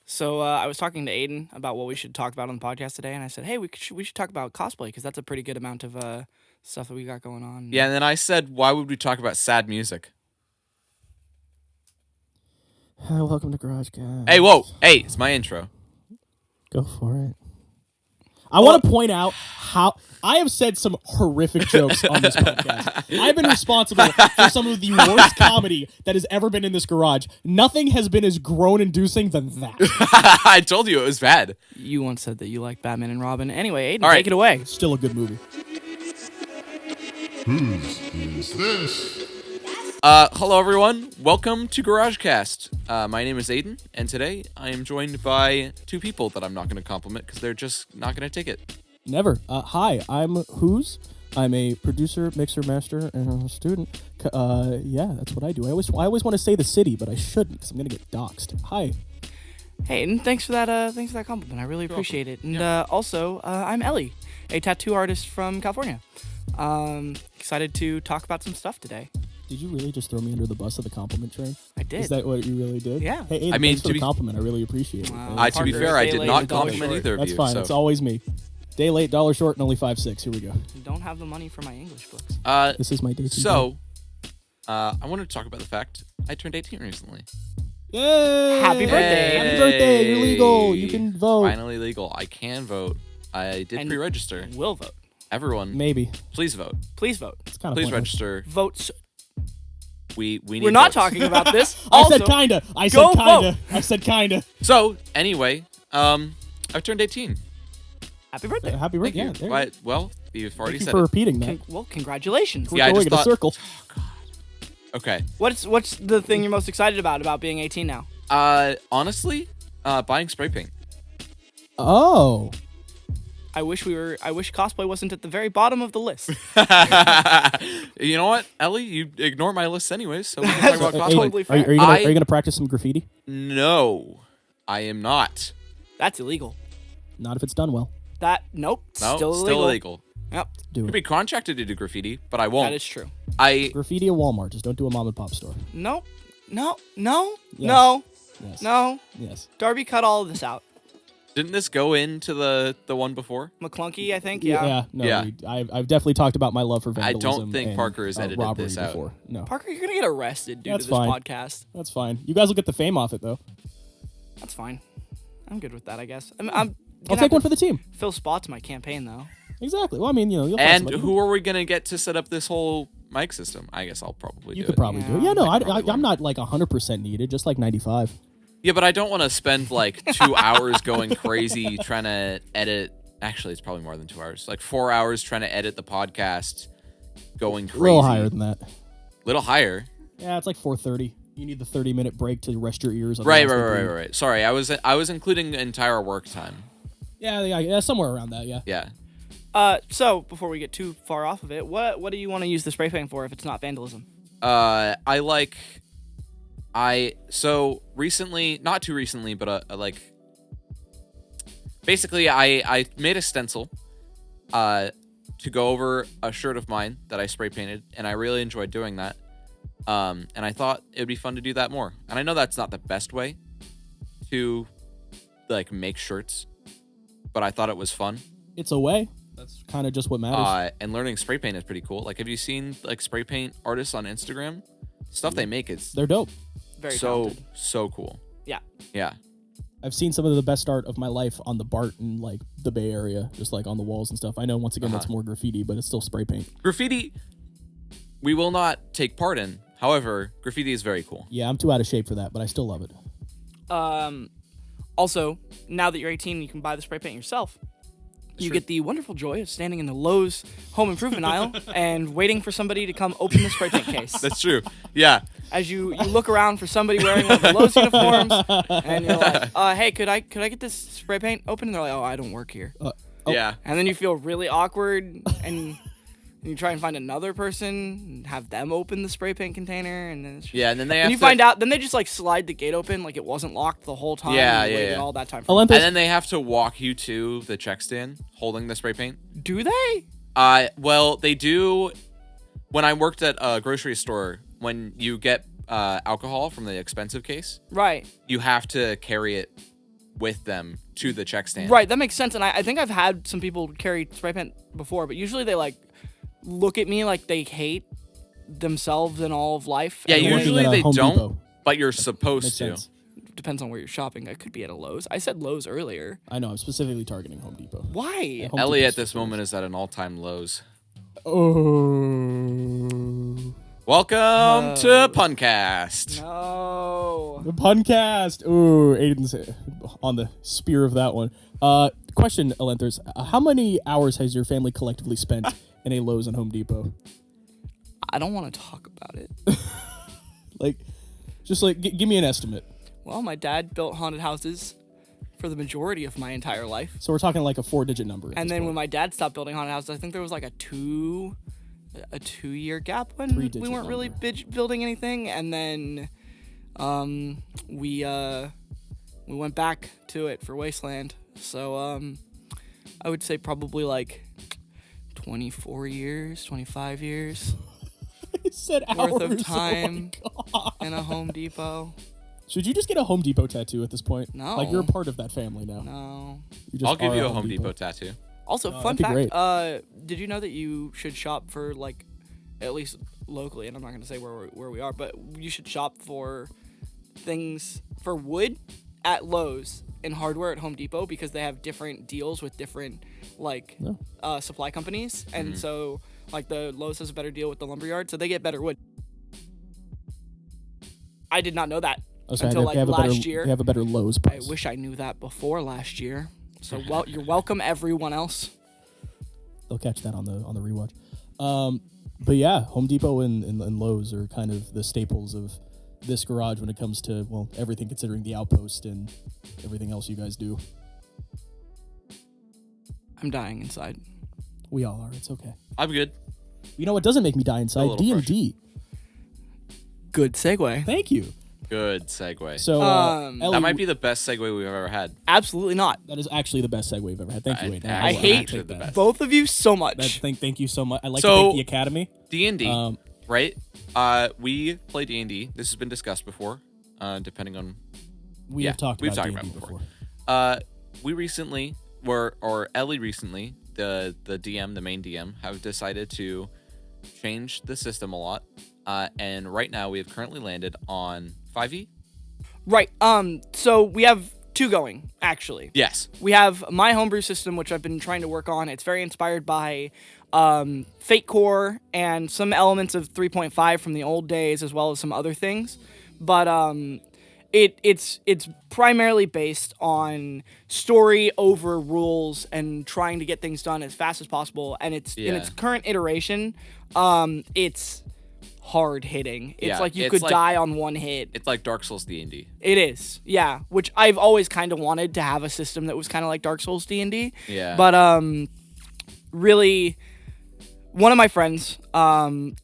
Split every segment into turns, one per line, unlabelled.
So I was talking to Aiden about what we should talk about on the podcast today, and I said, "Hey, we should talk about cosplay because that's a pretty good amount of stuff that we got going on."
Yeah, and then I said, why would we talk about sad music?
Hi, welcome to Garagecast.
Hey, whoa! Hey, it's my intro.
Go for it. I want to point out how I have said some horrific jokes on this podcast. I've been responsible for some of the worst comedy that has ever been in this garage. Nothing has been as groan-inducing than that.
I told you it was bad.
You once said that you like Batman and Robin. Anyway, Aiden,
All right.
take it away.
Still a good movie.
Whose is this?
Hello, everyone. Welcome to Garagecast. My name is Aiden, and today I am joined by two people that I'm not going to compliment because they're just not going to take it.
Never. Hi, I'm Who's. I'm a producer, mixer, master, and a student. Yeah, that's what I do. I always want to say the city, but I shouldn't because I'm going to get doxxed. Hi.
Hey, Aiden, thanks for that compliment. I really appreciate it. And also, I'm Ellie, a tattoo artist from California. Excited to talk about some stuff today.
Did you really just throw me under the bus of the compliment train?
I did.
Is that what you really did?
Yeah.
Hey, Aiden,
I mean,
thanks for the compliment. I really appreciate it.
Wow.
To be
Parker,
fair, I
day
did
late,
not
$1
compliment
short.
either of
That's
you.
fine.
So.
It's always me. Day late, $1 short, and only 5.6. Here we go.
You don't have the money for my English books.
This is my day.
I wanted to talk about the fact I turned 18 recently.
Yay!
Happy birthday.
Happy birthday! You're legal. You can vote.
Finally legal. I can vote. I did
And
pre-register.
Will vote.
Everyone,
Maybe.
please vote.
Please vote.
It's kind of
Please register.
Votes.
We need
We're not
votes.
talking about this.
I
Also,
said kinda. I
go
said kinda.
vote.
I said kinda.
So anyway, I've turned 18.
happy birthday.
Happy
Thank
birthday.
you.
Yeah, there
But, well, you've already
Thank you
said
for
it.
repeating that.
Well, congratulations.
We're
Yeah, I
going
just
in a
thought-
circle.
Okay.
What's the thing you're most excited about being 18 now?
Honestly, buying spray paint.
Oh.
I wish cosplay wasn't at the very bottom of the list.
You know what, Ellie? You ignore my list anyways, so we can talk about
Hey,
cosplay.
totally fair.
Are you gonna practice some graffiti?
No, I am not.
That's illegal.
Not if it's done well.
Nope.
No,
Still illegal.
still illegal.
Yep.
Do
Could
it.
be contracted to do graffiti, but I won't.
That is true.
I
Graffiti at Walmart. Just don't do a mom and pop store.
No.
Yes. Yes.
No.
Yes.
Darby cut all of this out.
didn't this go into the one before?
McClunky, I think. Yeah.
Yeah. No.
Yeah.
I've definitely talked about my love for
I
vandalism.
don't think
and,
Parker has edited
robbery
this out.
before. No.
Parker, you're gonna get arrested due
That's
to this
fine.
podcast.
That's fine. You guys will get the fame off it though.
That's fine. I'm good with that, I guess. I'm
I'll
gonna
take one
have
for the team.
to fill spots in my campaign though.
Exactly. Well, I mean, you'll find
And
somebody.
who are we gonna get to set up this whole mic system? I guess I'll probably
You
do
could
it.
probably do it.
Yeah,
Yeah, no,
I could probably
I'm not like 100% needed, just like 95.
Yeah, but I don't want to spend like 2 hours going crazy trying to edit. Actually, it's probably more than 2 hours. Like 4 hours trying to edit the podcast, going crazy.
A little higher than that.
Little higher.
Yeah, it's like 4:30. You need the 30-minute break to rest your ears.
Right.
otherwise they bleed.
Sorry, I was including entire work time.
Yeah, somewhere around that. Yeah.
Yeah.
So before we get too far off of it, what do you want to use the spray paint for if it's not vandalism?
So recently, not too recently, but basically I made a stencil to go over a shirt of mine that I spray painted, and I really enjoyed doing that. And I thought it would be fun to do that more. And I know that's not the best way to like make shirts, but I thought it was fun.
It's a way. That's kind of just what matters.
And learning spray paint is pretty cool. Like, have you seen like spray paint artists on Instagram? Stuff they make is
They're dope.
Very
so
talented.
so cool.
Yeah.
Yeah.
I've seen some of the best art of my life on the BART in like the Bay Area, just like on the walls and stuff. I know once again that's more graffiti, but it's still spray paint.
Graffiti, we will not take part in. However, graffiti is very cool.
Yeah, I'm too out of shape for that, but I still love it.
Also, now that you're 18, you can buy the spray paint yourself. You get the wonderful joy of standing in the Lowe's home improvement aisle and waiting for somebody to come open the spray paint case.
That's true. Yeah.
As you look around for somebody wearing one of the Lowe's uniforms, and you're like, hey, could I get this spray paint open? And they're like, oh, I don't work here.
Yeah.
And then you feel really awkward, and you try and find another person and have them open the spray paint container, and then it's just,
Yeah, and then they have
and you
to,
find out, then they just like slide the gate open like it wasn't locked the whole time.
Yeah,
and you
yeah,
waited
yeah.
all that time. For
and then they have to walk you to the check stand holding the spray paint.
Do they?
Well, they do. When I worked at a grocery store, when you get alcohol from the expensive case,
Right.
you have to carry it with them to the check stand.
Right, that makes sense. And I think I've had some people carry spray paint before, but usually they like look at me like they hate themselves and all of life.
Yeah,
and
You're
usually
working at a
they
Home
don't,
Depot.
but you're supposed
Makes
to.
sense.
Depends on where you're shopping. I could be at a Lowe's. I said Lowe's earlier.
I know. I'm specifically targeting Home Depot.
Why?
Home
Ellie
Depot's
at this
first.
moment is at an all-time lows.
Oh.
Welcome to Puncast.
No.
The Puncast. Ooh, Aiden's on the spear of that one. Question, Elenthers. How many hours has your family collectively spent in a Lowe's and Home Depot?
I don't want to talk about it.
Like, just like, give me an estimate.
Well, my dad built haunted houses for the majority of my entire life.
So we're talking like a 4-digit number.
And then when my dad stopped building haunted houses, I think there was like a 2-year gap when we
3-digit
weren't really building anything. And then we went back to it for Wasteland. So I would say probably like 24 years, 25 years
I said hours.
worth of
Oh
time
my God.
in a Home Depot.
Should you just get a Home Depot tattoo at this point?
No.
Like, you're a part of that family now.
No.
You just
I'll give
are
you a Home Depot tattoo.
Also,
Oh,
fun
that'd be
fact, did you know that you should shop for, like, at least locally, and I'm not going to say where we are, but you should shop for things for wood at Lowe's and hardware at Home Depot because they have different deals with different, like,
No.
supply companies. And so, like, the Lowe's has a better deal with the lumberyard, so they get better wood. I did not know that
Oh,
until, like, last year.
They have a better Lowe's
I
price.
wish I knew that before last year. So, you're welcome, everyone else.
They'll catch that on the rewatch. But yeah, Home Depot and Lowe's are kind of the staples of this garage when it comes to, well, everything considering the outpost and everything else you guys do.
I'm dying inside.
We all are. It's okay.
I'm good.
You know what doesn't make me die inside?
little
D&D.
Good segue.
Thank you.
Good segue.
So, Ellie,
That might be the best segue we've ever had.
Absolutely not.
that is actually the best segue we've ever had. Thank you,
I-
Aiden.
I
will
hate
take
the
that.
best.
Both of you so much.
Thank you so much. I'd like to
So-
thank the Academy.
D&D, right? We play D&D. This has been discussed before, depending on...
We've talked about
about
D&D
it
before.
We recently, or Ellie recently, the DM, the main DM, have decided to change the system a lot. And right now we have currently landed on 5e.
Right. So we have two going, actually.
Yes.
We have my homebrew system, which I've been trying to work on. It's very inspired by Fate Core and some elements of 3.5 from the old days, as well as some other things. But it's primarily based on story over rules and trying to get things done as fast as possible. And it's in its current iteration, it's hard hitting. It's
Yeah,
like you
it's
could
like-
die on one hit.
It's like Dark Souls D&D.
It is, yeah. Which I've always kind of wanted to have a system that was kind of like Dark Souls D&D.
Yeah.
But really, one of my friends,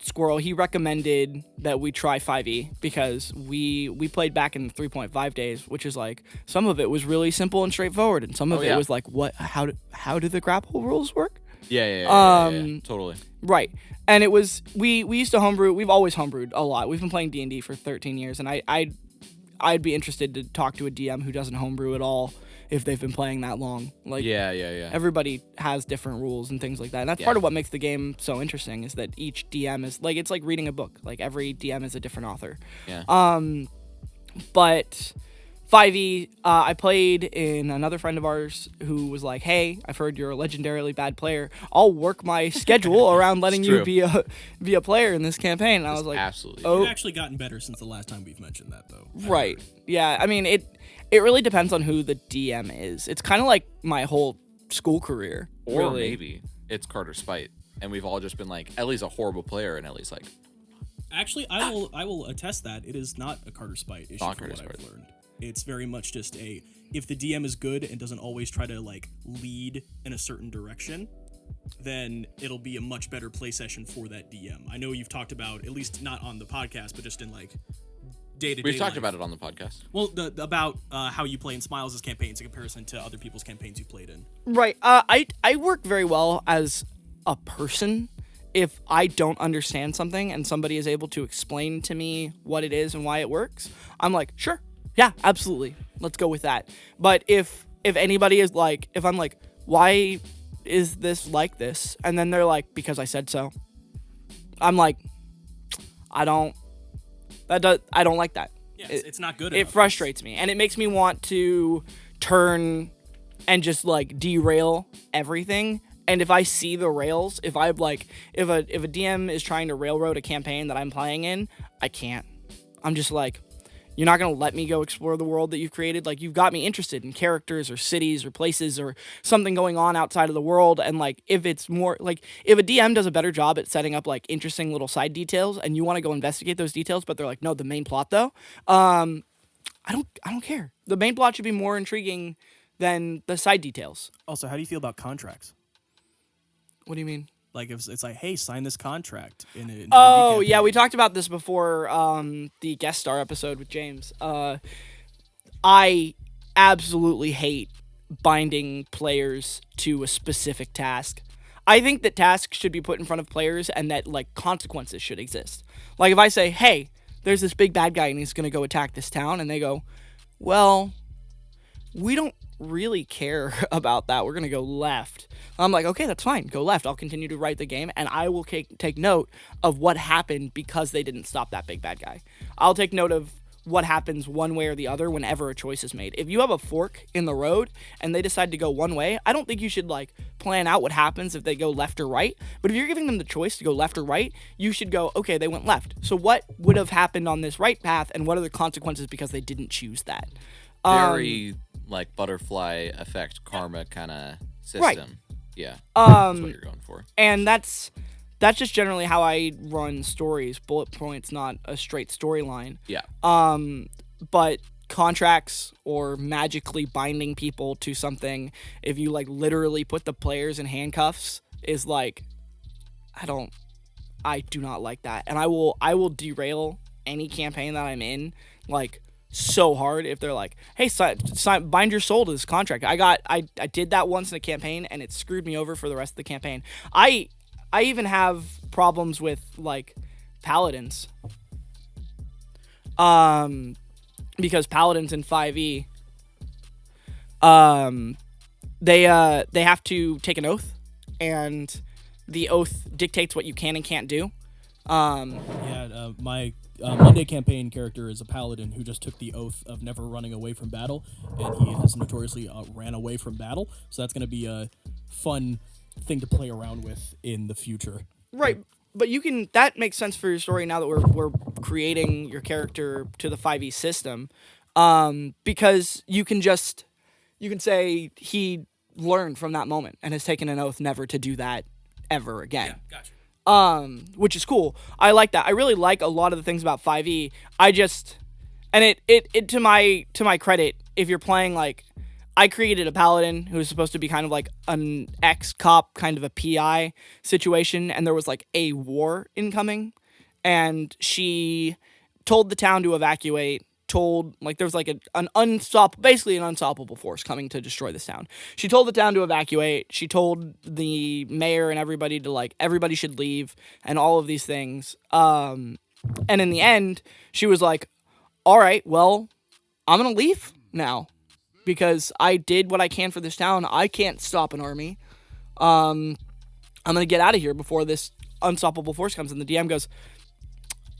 Squirrel, he recommended that we try 5e because we played back in the 3.5 days, which is like some of it was really simple and straightforward, and some of it was like, what? How do the grapple rules work?
Yeah, totally.
Right. And it was we used to homebrew. We've always homebrewed a lot. We've been playing D&D for 13 years, and I'd be interested to talk to a DM who doesn't homebrew at all if they've been playing that long. Like
Yeah.
everybody has different rules and things like that. And that's part of what makes the game so interesting is that each DM is like it's like reading a book. Like every DM is a different author.
Yeah.
But 5e, I played in another friend of ours who was like, "Hey, I've heard you're a legendarily bad player. I'll work my schedule around letting you
true.
be a player in this campaign." And I was like,
Absolutely.
"Oh,
You've actually gotten better since the last time we've mentioned that, though.
right, yeah." I mean, it really depends on who the DM is. It's kind of like my whole school career,
Or
really.
maybe it's Carter Spite, and we've all just been like, Ellie's a horrible player, and Ellie's like,
Actually, I will attest that it is not a Carter Spite issue
Not
from
Carter
what I've
Spite.
learned. It's very much just if the DM is good and doesn't always try to like lead in a certain direction, then it'll be a much better play session for that DM. I know you've talked about, at least not on the podcast, but just in like day-to-day
we've talked
life.
about it on the podcast.
Well, about how you play in Smiles' campaigns in comparison to other people's campaigns you played in.
Right. I work very well as a person. If I don't understand something and somebody is able to explain to me what it is and why it works, I'm like, sure, Yeah, absolutely. Let's go with that. But if anybody is like, if I'm like, why is this like this? And then they're like, because I said so. I'm like, I don't like that.
Yeah, it's not good
It
enough.
frustrates me, and it makes me want to turn and just like derail everything. And if I see the rails, if a DM is trying to railroad a campaign that I'm playing in, I can't. I'm just like, you're not going to let me go explore the world that you've created. Like, you've got me interested in characters or cities or places or something going on outside of the world. And like, if it's more like, if a DM does a better job at setting up like interesting little side details and you want to go investigate those details, but they're like, no, the main plot though, I don't care. The main plot should be more intriguing than the side details.
Also, how do you feel about contracts?
What do you mean?
Like, if it's like, hey, sign this contract in a
Oh,
D&D
yeah, we
campaign.
talked about this before the guest star episode with James. I absolutely hate binding players to a specific task. I think that tasks should be put in front of players and that, like, consequences should exist. Like, if I say, hey, there's this big bad guy and he's going to go attack this town, and they go, well, we don't really care about that. We're going to go left. I'm like, okay, that's fine. Go left. I'll continue to write the game, and I will take note of what happened because they didn't stop that big bad guy. I'll take note of what happens one way or the other whenever a choice is made. If you have a fork in the road and they decide to go one way, I don't think you should, like, plan out what happens if they go left or right. But if you're giving them the choice to go left or right, you should go, okay, they went left. So what would have happened on this right path, and what are the consequences because they didn't choose that?
Very like butterfly effect karma kind of system.
Right.
Yeah. That's what you're going for.
And that's just generally how I run stories. Bullet points, not a straight storyline.
Yeah.
But contracts or magically binding people to something, if you like literally put the players in handcuffs, is like, I do not like that. And I will derail any campaign that I'm in, like, so hard if they're like, hey, bind your soul to this contract. I did that once in a campaign and it screwed me over for the rest of the campaign. I even have problems with like paladins. Because paladins in 5e, they have to take an oath, and the oath dictates what you can and can't do.
My Monday campaign character is a paladin who just took the oath of never running away from battle, and he has notoriously ran away from battle. So that's going to be a fun thing to play around with in the future.
Right, but that makes sense for your story now that we're creating your character to the 5e system, because you can say he learned from that moment and has taken an oath never to do that ever again.
Yeah, gotcha.
Which is cool. I like that. I really like a lot of the things about 5e. It to my credit, if you're playing, like, I created a paladin who was supposed to be kind of like an ex-cop, kind of a PI situation, and there was like a war incoming, and she told the town to evacuate. There was like an unstoppable force coming to destroy this town. She told the town to evacuate. She told the mayor and everybody to, like, everybody should leave and all of these things. And in the end, she was like, all right, well, I'm going to leave now because I did what I can for this town. I can't stop an army. I'm going to get out of here before this unstoppable force comes. And the DM goes,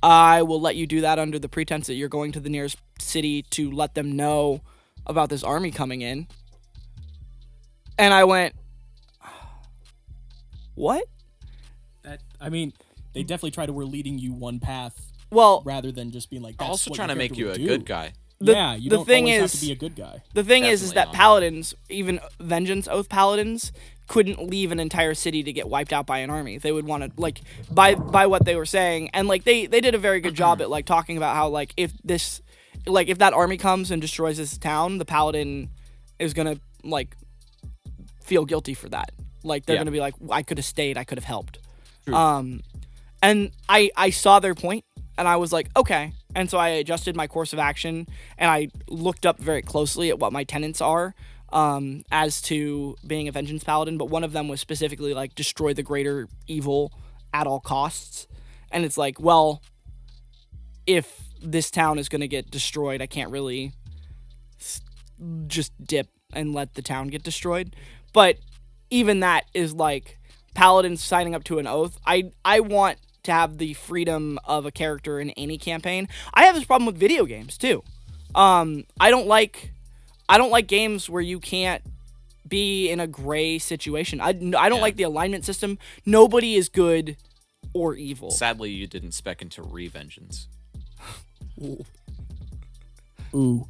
I will let you do that under the pretense that you're going to the nearest city to let them know about this army coming in. And I went, what?
They definitely were leading you one path,
Well,
rather than just being like, that's
Also
what
trying
your
to make
character
you
would
a
do.
good guy.
You
the
don't
thing
always have
is-
to be a good guy.
the thing is
Definitely
that
not.
paladins, even vengeance oath paladins, couldn't leave an entire city to get wiped out by an army. They would want to, like, by what they were saying, and like they did a very good job at like talking about how, like, if that army comes and destroys this town, the paladin is gonna, like, feel guilty for that. Like, they're
Yeah.
gonna be like, I could have stayed, I could have helped.
True.
And I saw their point, and I was like, okay. And so I adjusted my course of action, and I looked up very closely at what my tenets are, as to being a vengeance paladin. But one of them was specifically like, destroy the greater evil at all costs. And it's like, well, if this town is going to get destroyed, I can't really just dip and let the town get destroyed. But even that is like paladins signing up to an oath. I want to have the freedom of a character in any campaign. I have this problem with video games too. I don't like games where you can't be in a gray situation. I don't like the alignment system. Nobody is good or evil.
Sadly, you didn't spec into Revengeance.
Ooh.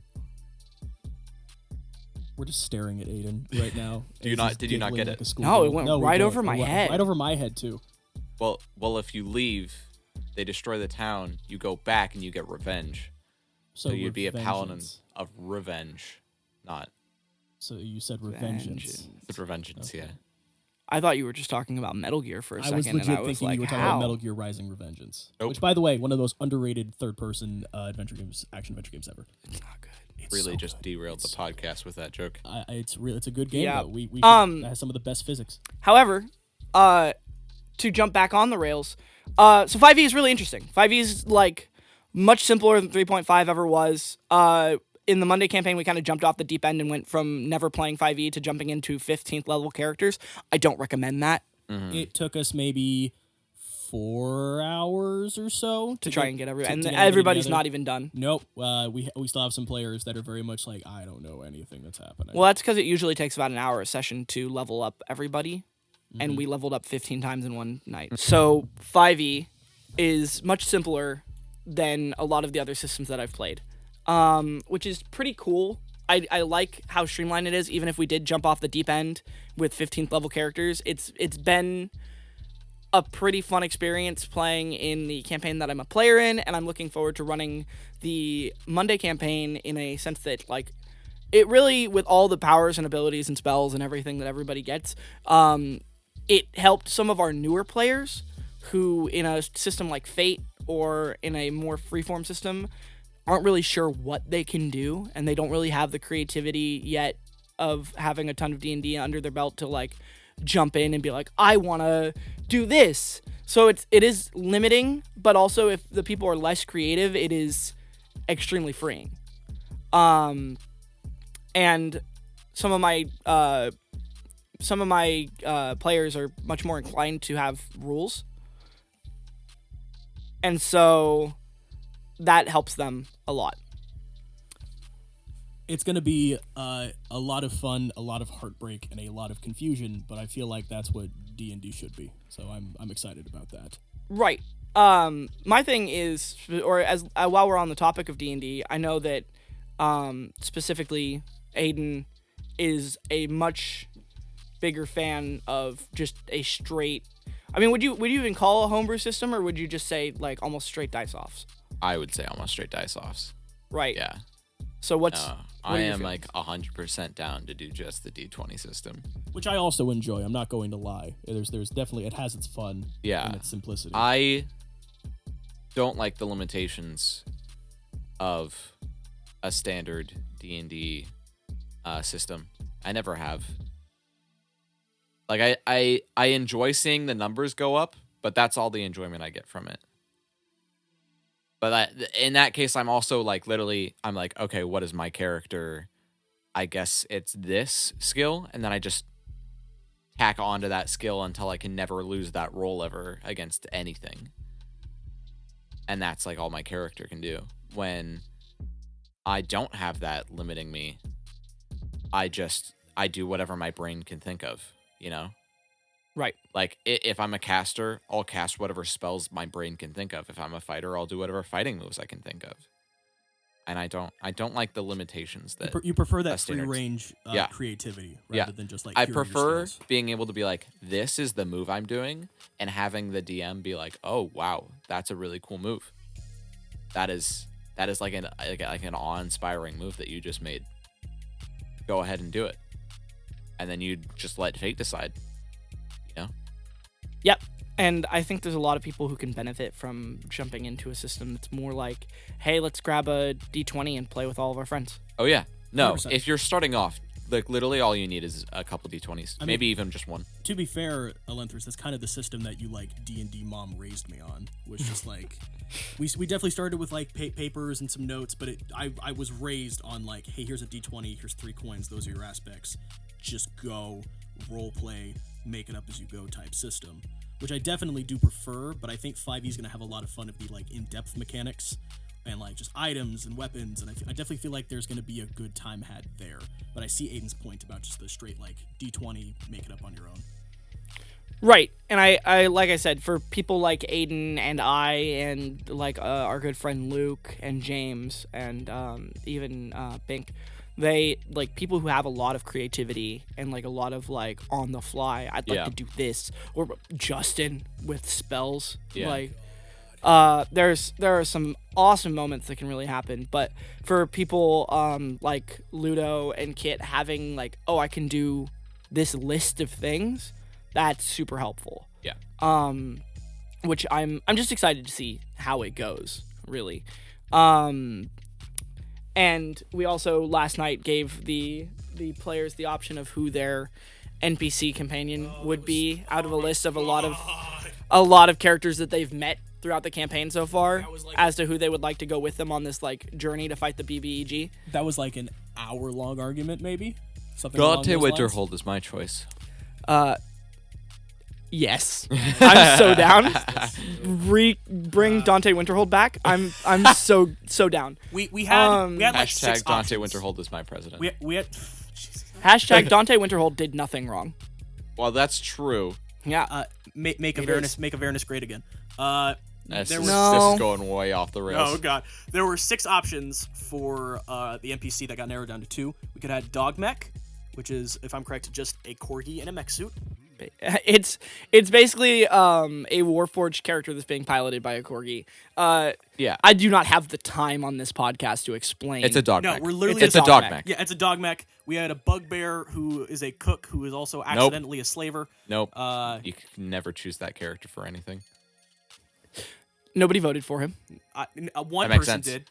We're just staring at Aiden right now.
Did you not get
like
it?
No, it went right over my head.
Right over my head too.
Well, if you leave, they destroy the town. You go back and you get revenge. So you'd be a paladin of revenge, not.
So you said revengeance.
With revengeance, yeah.
I thought you were just talking about Metal Gear for a second.
I was legit
and I was
thinking
like,
you were talking
how?
about Metal Gear Rising: Revengeance,
Nope.
which, by the way, one of the most underrated third-person action adventure games ever.
It's not good.
It's
Really
so
just
good.
derailed the podcast with that joke.
It's a good game.
Yeah.
Though. We it has some of the best physics.
However, to jump back on the rails, so 5e is really interesting. 5e is like much simpler than 3.5 ever was. In the Monday campaign, we kind of jumped off the deep end and went from never playing 5e to jumping into 15th level characters. I don't recommend that.
It took us maybe 4 hours or so
To try and get everybody, and
to get
everybody's
together.
not even done.
Nope. We still have some players that are very much like, I don't know anything that's happening.
Well, that's because it usually takes about an hour a session to level up everybody, and we leveled up 15 times in one night. So 5e is much simpler than a lot of the other systems that I've played, which is pretty cool. I like how streamlined it is, even if we did jump off the deep end with 15th level characters. It's been a pretty fun experience playing in the campaign that I'm a player in, and I'm looking forward to running the Monday campaign in a sense that, like, it really, with all the powers and abilities and spells and everything that everybody gets, it helped some of our newer players who, in a system like Fate or in a more freeform system, aren't really sure what they can do, and they don't really have the creativity yet of having a ton of D&D under their belt to, like, jump in and be like, I want to do this. So it is limiting, but also if the people are less creative, it is extremely freeing. And some of my players are much more inclined to have rules, and so that helps them a lot.
It's going to be a lot of fun, a lot of heartbreak, and a lot of confusion, but I feel like that's what D&D should be. So I'm excited about that.
Right. My thing is, or as while we're on the topic of D&D, I know that specifically Aiden is a much bigger fan of just a straight. I mean, would you even call a homebrew system, or would you just say like almost straight dice offs?
I would say almost straight dice offs.
Right.
Yeah.
So what
I
are your
am
feelings?
like 100% down to do just the D20 system.
Which I also enjoy. I'm not going to lie. There's definitely, it has its fun and its simplicity.
I don't like the limitations of a standard D&D system. I never have. Like I enjoy seeing the numbers go up, but that's all the enjoyment I get from it. But in that case, I'm also like literally, I'm like, okay, what is my character? I guess it's this skill, and then I just tack onto that skill until I can never lose that roll ever against anything. And that's like all my character can do. When I don't have that limiting me, I do whatever my brain can think of, you know?
Right.
Like, if I'm a caster, I'll cast whatever spells my brain can think of. If I'm a fighter, I'll do whatever fighting moves I can think of. And I don't like the limitations that
You prefer that
a
free
standard-
range
Yeah.
creativity
Yeah.
rather than just like
I
here are your
prefer
skills.
being able to be like, this is the move I'm doing, and having the DM be like, oh wow, that's a really cool move. That is like an awe-inspiring move that you just made. Go ahead and do it, and then you just let fate decide. You know?
Yep. And I think there's a lot of people who can benefit from jumping into a system that's more like, hey, let's grab a D20 and play with all of our friends.
Oh yeah. No,
100%.
if you're starting off, like literally all you need is a couple D20s, maybe even just one.
To be fair, Alenthris, that's kind of the system that you like D&D mom raised me on. Was just like we definitely started with like papers and some notes, but I was raised on like, hey, here's a D20, here's 3 coins, those are your aspects. Just go, role play, make it up as you go type system, which I definitely do prefer. But I think 5e is gonna have a lot of fun of the like in-depth mechanics and like just items and weapons, and I definitely feel like there's gonna be a good time had there. But I see Aiden's point about just the straight like D20, make it up on your own.
Right, and I like I said, for people like Aiden and I, and like our good friend Luke and James, and even Bink, they like people who have a lot of creativity and like a lot of like on the fly. I'd like to do this, or Justin with spells. Like, there are some awesome moments that can really happen. But for people like Ludo and Kit having like, oh, I can do this list of things. That's super helpful.
Yeah.
Which I'm just excited to see how it goes, really. And we also last night gave the players the option of who their NPC companion would be out of a list of a lot of characters that they've met throughout the campaign so far, as to who they would like to go with them on this like journey to fight the BBEG.
That was like an hour-long argument, maybe. Something along
Dante
those lines?
Winterhold is my choice.
Yes, I'm so down. Bring Dante Winterhold back. I'm so down.
We had like
Hashtag
6
Dante
options.
Winterhold is my president.
We had
Hashtag Dante Winterhold did nothing wrong.
Well, that's true.
Yeah.
make Avernus great again.
This
there
is
No.
going way off the rails.
Oh god, there were 6 options for the NPC that got narrowed down to 2. We could have Dog Mech, which is, if I'm correct, just a corgi in a mech suit.
It's basically a Warforged character that's being piloted by a corgi.
Yeah.
I do not have the time on this podcast to explain.
It's a dog
No,
mech.
we're literally
It's a
dog
dog
mech.
mech.
Yeah, it's a dog mech. We had a bugbear who is a cook who is also accidentally a slaver.
Nope. You can never choose that character for anything.
Nobody voted for him.
One
That makes
person
sense.
did.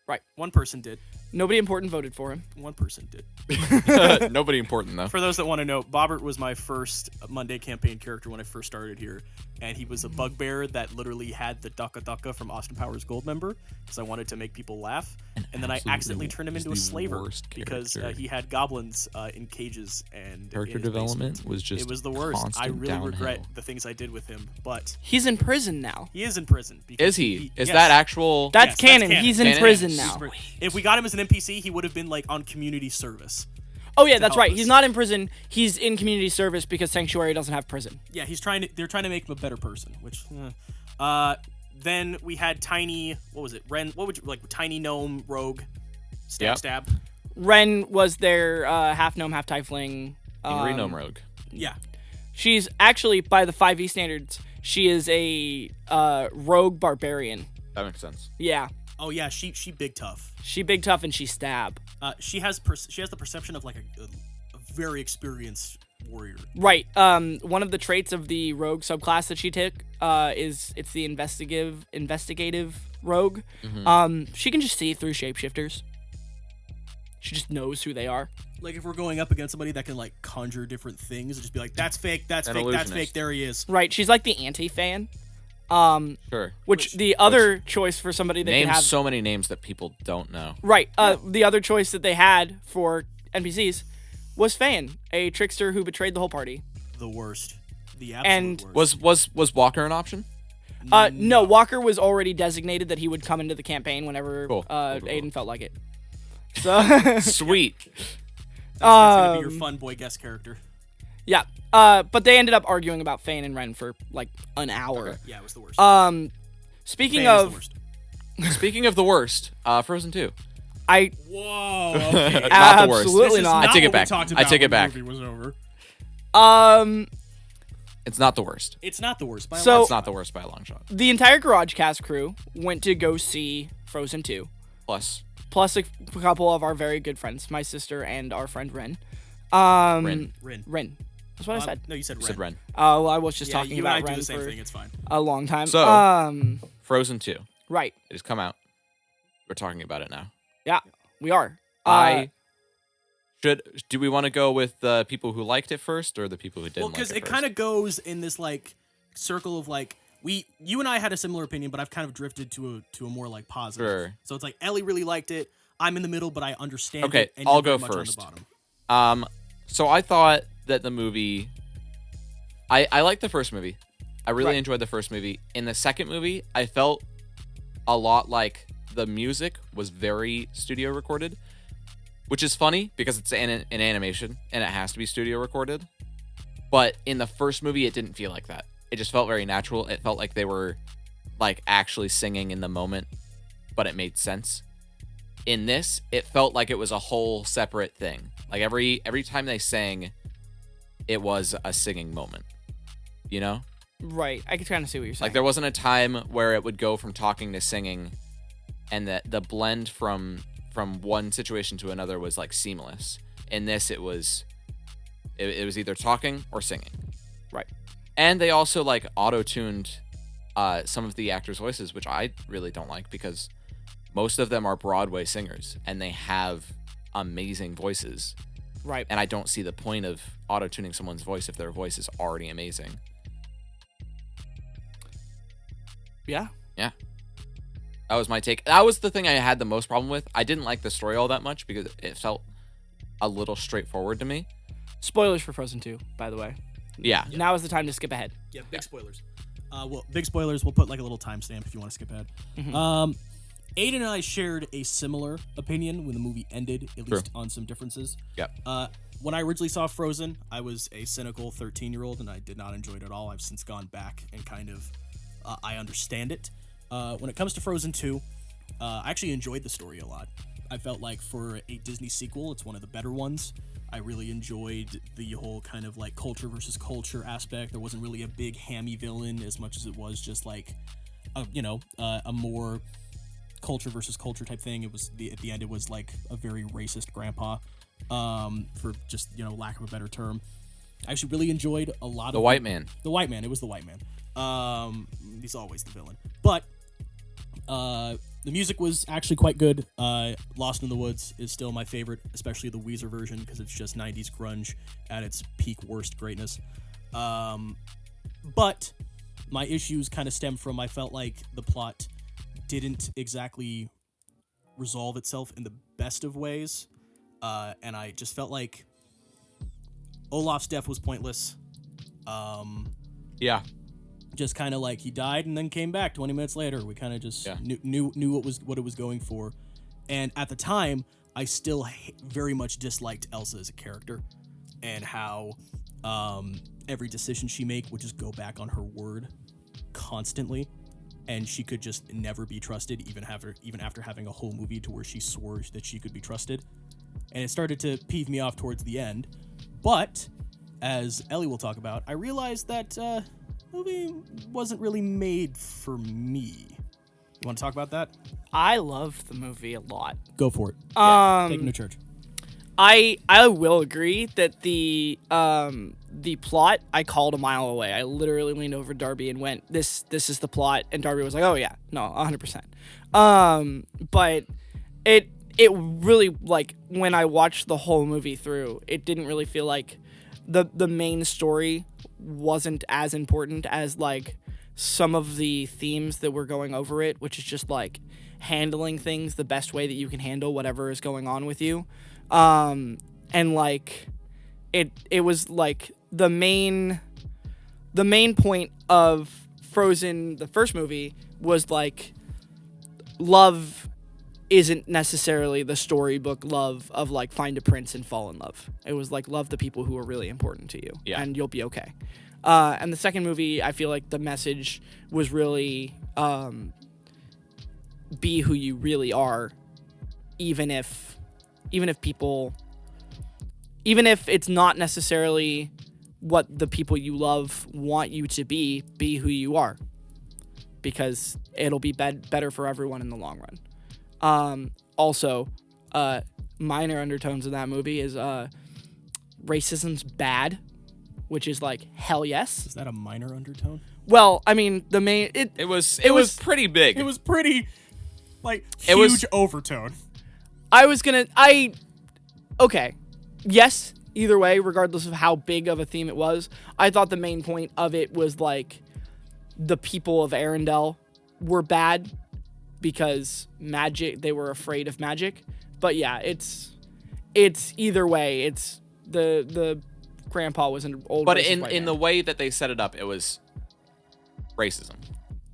Right.
One person did.
Nobody important voted for him.
One person did.
Nobody important though.
For those that want to know, Bobbert was my first Monday campaign character when I first started here, and he was a bugbear that literally had the Daka Daka from Austin Powers Goldmember, because I wanted to make people laugh, and then I accidentally turned him into a slaver because he had goblins in cages and
Character
in his
development
basement.
was just
It was the worst. I
constant
really regret
downhill.
the things I did with him, but
He's in prison now.
he is in prison. Because
Is he? Is
yes.
that actual?
That's
Yes, that's
canon.
canon.
He's in
Canon.
prison
He's
now.
If we got him as an NPC, he would have been like on community service.
Oh yeah, that's
help
right.
us.
He's not in prison. He's in community service because Sanctuary doesn't have prison.
Yeah, they're trying to make him a better person, which then we had Tiny, what was it? Ren, what would you like, Tiny Gnome Rogue stab.
Ren was their half gnome, half tiefling.
Angry Gnome Rogue.
Yeah.
She's actually, by the 5e standards, she is a rogue barbarian.
That makes sense.
Yeah.
Oh yeah, she big tough.
She big tough and she stab.
She has the perception of like a very experienced warrior.
Right. One of the traits of the rogue subclass that she took is it's the investigative rogue. She can just see through shapeshifters. She just knows who they are.
Like if we're going up against somebody that can like conjure different things and just be like, that's fake, that's
An
fake, that's
illusionist.
fake, there he is.
Right. She's like the anti-fan.
Sure.
Which the other choice for somebody that
Names
can have
so many names that people don't know.
right. The other choice that they had for NPCs was Fan, a trickster who betrayed the whole party.
The worst. The
And-
absolute worst.
Was Walker an option?
No, Walker was already designated that he would come into the campaign whenever
Cool.
Aiden felt like it. So
Sweet.
That's gonna be your fun boy guest character.
yeah. But they ended up arguing about Fane and Ren for like an hour.
Okay.
Yeah, it was the worst.
Speaking
Fan is the
of,
worst.
Speaking of the worst, Frozen 2.
I
Whoa. Okay.
Not the worst.
absolutely not.
I take it back. I take it back.
The movie was over.
It's not the worst.
It's not the worst. By a
So-
lot.
It's not the worst by a long shot.
The entire Garagecast crew went to go see Frozen 2,
Plus,
plus a couple of our very good friends, my sister and our friend Ren.
Ren.
Ren.
That's what I said.
No, you said
You
Ren.
said Ren.
Well, I was just
Yeah,
talking
you
about
and I do
Ren
the same
for
thing. It's fine.
a long time.
So- Frozen 2.
Right.
It has come out. We're talking about it now.
Yeah, we are.
I Do we want to go with the people who liked it first or the people who didn't?
Well, because
like
it kind of goes in this like circle of like you and I had a similar opinion, but I've kind of drifted to a more like positive.
Sure.
So it's like Ellie really liked it. I'm in the middle, but I understand.
Okay,
it, and
I'll
you're
go
very much
first.
On the bottom.
So I thought that the movie, I liked the first movie. I really enjoyed the first movie. In the second movie, I felt a lot like the music was very studio recorded, which is funny because it's an animation and it has to be studio recorded. But in the first movie, it didn't feel like that. It just felt very natural. It felt like they were like actually singing in the moment, but it made sense. In this, it felt like it was a whole separate thing. Like every time they sang, it was a singing moment. You know?
Right. I can kind of see what you're saying.
Like there wasn't a time where it would go from talking to singing, and that the blend from one situation to another was like seamless. In this, it was either talking or singing.
Right.
And they also like auto-tuned some of the actors' voices, which I really don't like because most of them are Broadway singers and they have amazing voices.
Right.
And I don't see the point of auto-tuning someone's voice if their voice is already amazing.
Yeah.
Yeah. That was my take. That was the thing I had the most problem with. I didn't like the story all that much because it felt a little straightforward to me.
Spoilers for Frozen 2, by the way.
Yeah.
Now is the time to skip ahead.
Yeah, big spoilers. Well, big spoilers. We'll put like a little timestamp if you want to skip ahead. Aiden and I shared a similar opinion when the movie ended, at least on some differences.
Yep.
When I originally saw Frozen, I was a cynical 13-year-old, and I did not enjoy it at all. I've since gone back and kind of, I understand it. When it comes to Frozen 2, I actually enjoyed the story a lot. I felt like for a Disney sequel, it's one of the better ones. I really enjoyed the whole kind of like culture versus culture aspect. There wasn't really a big hammy villain as much as it was just like, a more culture versus culture type thing. It was at the end, it was like a very racist grandpa, for just lack of a better term. I actually really enjoyed a lot of
The white man.
The white man. It was the white man. He's always the villain, but the music was actually quite good. Lost in the Woods is still my favorite, especially the Weezer version, because it's just 90s grunge at its peak worst greatness. But my issues kind of stem from I felt like the plot didn't exactly resolve itself in the best of ways, and I just felt like Olaf's death was pointless.
Yeah.
Just kind of like he died and then came back 20 minutes later. We kind of just knew what it was going for. And at the time, I still very much disliked Elsa as a character and how every decision she make would just go back on her word constantly. And she could just never be trusted, even after having a whole movie to where she swore that she could be trusted. And it started to peeve me off towards the end. But, as Ellie will talk about, I realized that movie wasn't really made for me. You want to talk about that?
I love the movie a lot.
Go for it. Take him to church.
I will agree that the plot I called a mile away. I literally leaned over Darby and went, "This is the plot," and Darby was like, "Oh yeah, no, 100%." But it really, like, when I watched the whole movie through, it didn't really feel like the main story wasn't as important as like some of the themes that were going over it, which is just like handling things the best way that you can handle whatever is going on with you. And like it was like the main point of Frozen, the first movie, was like love isn't necessarily the storybook love of like find a prince and fall in love. It was like love the people who are really important to you, and you'll be okay. And the second movie, I feel like the message was really be who you really are, even if it's not necessarily what the people you love want you to be who you are, because it'll be better for everyone in the long run. Also, minor undertones in that movie is racism's bad, which is like hell yes.
Is that a minor undertone?
Well, I mean, the main
It was pretty big.
It was pretty like
It
huge
was-
overtone.
okay. yes, either way, regardless of how big of a theme it was, I thought the main point of it was like the people of Arendelle were bad because magic. They were afraid of magic. But yeah, it's either way. It's the grandpa was an old.
But
racist white
in
man.
the way that they set it up, it was racism.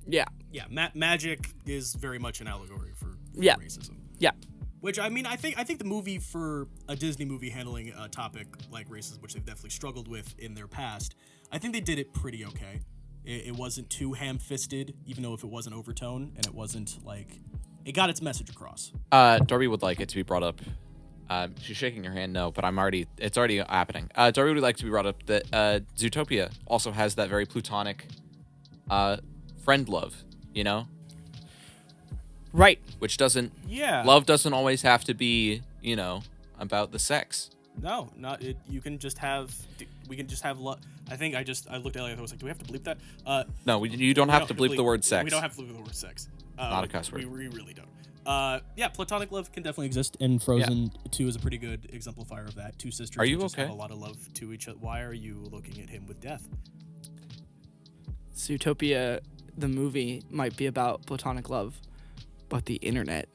Yeah.
Yeah, magic is very much an allegory for
Yeah.
racism.
Yeah.
Which I mean, I think the movie, for a Disney movie handling a topic like racism, which they've definitely struggled with in their past, I think they did it pretty okay. It wasn't too ham-fisted, even though if it was an overtone, and it wasn't like it got its message across.
Darby would like it to be brought up. She's shaking her hand no, but it's already happening. Darby would like to be brought up that Zootopia also has that very platonic friend love, you know?
Right.
Which doesn't
Yeah.
love doesn't always have to be, you know, about the sex.
No, not it. You can just have. We can just have love. I think I looked at it and I was like, do we have to bleep that?
No, you don't have to bleep the word sex.
We don't have to bleep the word sex.
Not a cuss word.
We really don't. Yeah, platonic love can definitely exist, and Frozen 2 is a pretty good exemplifier of that. Two sisters
Are you
who just
okay?
have a lot of love to each other. Why are you looking at him with death?
Zootopia, the movie, might be about platonic love, but the internet.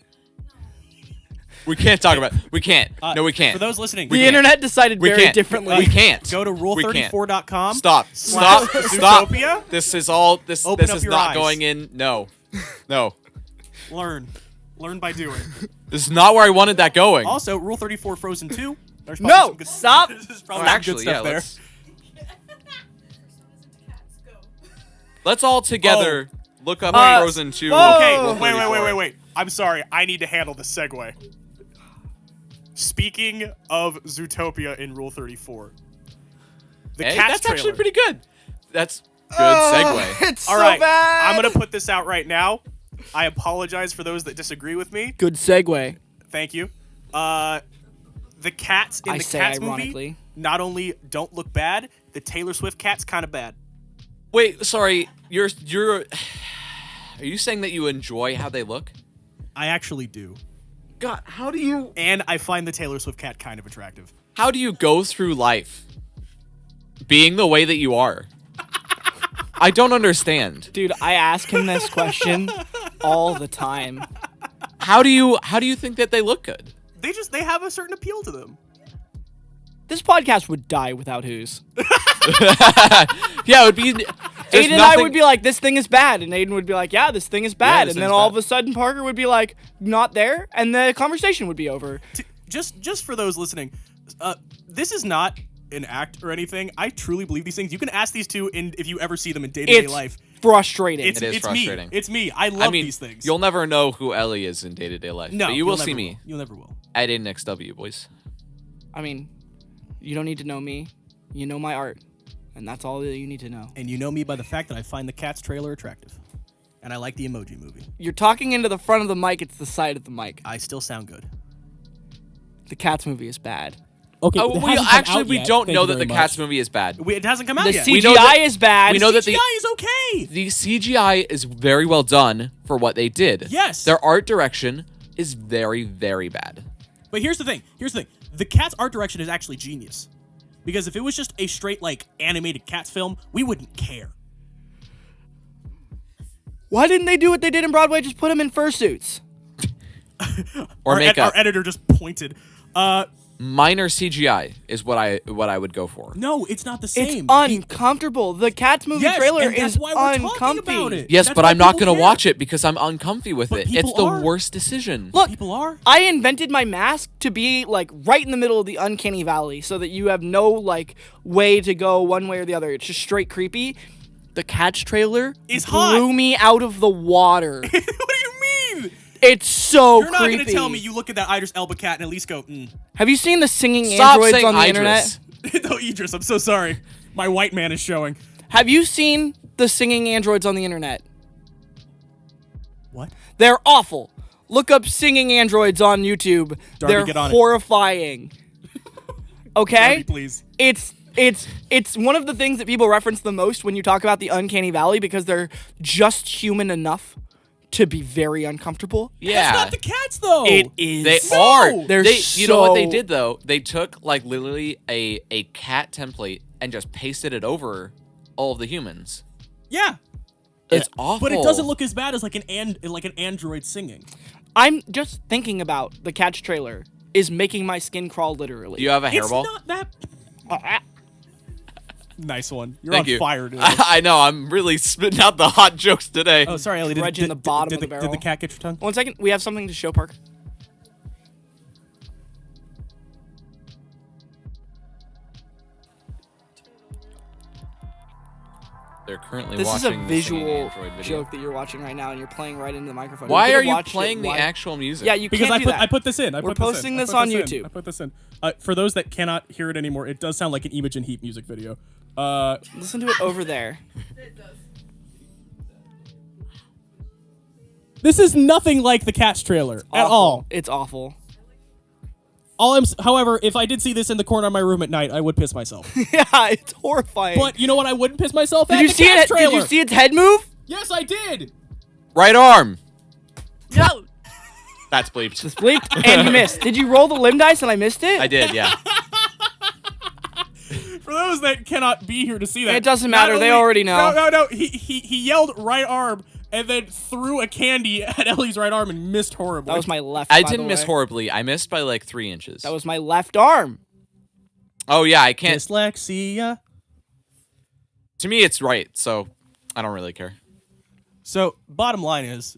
We can't talk about. We can't. No, we can't.
For those listening,
The internet decided
We
very
can't.
differently.
We can't.
go to
We can't.
rule34.com.
Stop.
slash
Stop. Stop.
Zootopia.
This is all. This
Open
this
up
is
your
not
eyes.
going in. No. No.
Learn by doing.
This is not where I wanted that going.
Also, Rule 34 Frozen 2. There's probably
No,
some good,
stop.
There's
Oh,
probably some
actually,
good
yeah.
stuff there.
Let's all together look up
Uh,
Frozen 2.
whoa.
Okay,
Oh.
wait. I'm sorry. I need to handle the segue. Speaking of Zootopia in Rule 34, the
Hey,
Cats
that's
trailer.
actually pretty good. That's good segue.
It's
All
so
right,
bad.
I'm gonna put this out right now. I apologize for those that disagree with me.
Good segue.
Thank you. The cats in
I
the
say
Cats
ironically.
movie not only don't look bad, the Taylor Swift cat's kind of bad.
Wait, sorry. You're. Are you saying that you enjoy how they look?
I actually do,
God, how do you?
and I find the Taylor Swift cat kind of attractive.
How do you go through life being the way that you are? I don't understand.
Dude, I ask him this question all the time.
How do you think that they look good?
They have a certain appeal to them.
This podcast would die without who's.
Yeah, it would be.
Aiden and I would be like, this thing is bad. And Aiden would be like, yeah, this thing is bad.
this
And then
thing's
all
bad.
of a sudden, Parker would be like, not there. And the conversation would be over.
Just for those listening, this is not an act or anything. I truly believe these things. You can ask these two if you ever see them in day-to-day
It's
life.
frustrating.
It's
It is
it's
frustrating.
me. It's me. I love
I mean,
these things.
you'll never know who Ellie is in day-to-day life.
no,
but you
you'll
will
never
see me
You never will.
at AidenXW, boys.
I mean, you don't need to know me. You know my art. And that's all that you need to know.
And you know me by the fact that I find the Cats trailer attractive, and I like the Emoji Movie.
You're talking into the front of the mic. It's the side of the mic.
I still sound good.
The Cats movie is bad.
Okay,
Oh,
it
we
hasn't come
actually
out
we
yet.
don't
Thank
know
you
that the
very
Cats
much.
movie is bad.
It hasn't come out
The
yet.
We know
CGI
that-
is bad.
we know that
CGI is okay.
The CGI is very well done for what they did.
Yes.
Their art direction is very, very bad.
But here's the thing. The Cats art direction is actually genius. Because if it was just a straight, like, animated Cats film, we wouldn't care.
Why didn't they do what they did in Broadway? Just put them in fursuits.
Or makeup.
Our editor just pointed.
Minor CGI is what I would go for.
No, it's not the
It's
same.
uncomfortable. The Cats movie
Yes,
trailer
and that's
is
why we're talking
uncomfy.
about it.
Yes,
That's
but
why
I'm not
people
going to
care.
watch it because I'm uncomfy with
But
it. It's
people
the
are.
worst decision.
Look,
People are.
I invented my mask to be like right in the middle of the uncanny valley so that you have no like way to go one way or the other. It's just straight creepy. The Cats trailer
Is
blew
hot.
me out of the water.
What do you mean?
It's so
You're not
creepy.
going to tell me you look at that Idris Elba cat and at least go,
Have you seen the singing
Stop
androids
saying
on the
Idris.
internet?
No, Idris, I'm so sorry. My white man is showing.
Have you seen the singing androids on the internet?
What?
They're awful. Look up singing androids on YouTube.
Darby,
They're
get on it.
horrifying. Okay?
Darby, please.
It's one of the things that people reference the most when you talk about the uncanny valley because they're just human enough to be very uncomfortable.
Yeah.
That's not the cats though.
It is.
They are.
They're
You know what they
so-
did though? They took like literally a cat template and just pasted it over all of the humans.
Yeah.
It's awful.
But it doesn't look as bad as like an android singing.
I'm just thinking about the Cats trailer is making my skin crawl literally.
Do you have a
It's
hairball?
not that. Nice one. You're
Thank
on
you.
fire today.
I know. I'm really spitting out the hot jokes today.
Oh, sorry, Ellie.
Dredging the bottom
did
of the
Did
barrel.
the cat get your tongue?
One second, we have something to show, Parker.
They're currently
This is a
watching the singing
visual
Android video.
joke that you're watching right now, and you're playing right into the microphone.
Why
could've
are you
watched it
playing the
live.
actual music?
Yeah, you
Because
can't
I
do
put
that.
I put this in.
We're posting this on YouTube.
I put this in. For those that cannot hear it anymore, it does sound like an Imogen Heap music video.
Listen to it over there.
This is nothing like the Cats trailer at
Awful.
all.
It's awful.
However, if I did see this in the corner of my room at night, I would piss myself.
Yeah, it's horrifying.
But you know what? I wouldn't piss myself at
did you
the
see
Cats
it?
trailer.
Did you see its head move?
Yes, I did.
Right arm.
No.
That's bleeped.
Just bleeped, and you missed. Did you roll the limb dice and I missed it?
I did, yeah.
For those that cannot be here to see that,
It doesn't
not
matter, they
only-
already know.
No. He yelled right arm and then threw a candy at Ellie's right arm and missed horribly.
That was my left.
I
by
didn't
the
miss
way.
horribly. I missed by like 3 inches.
That was my left arm.
Oh yeah, I can't.
dyslexia.
To me, it's right, so I don't really care.
So, bottom line is,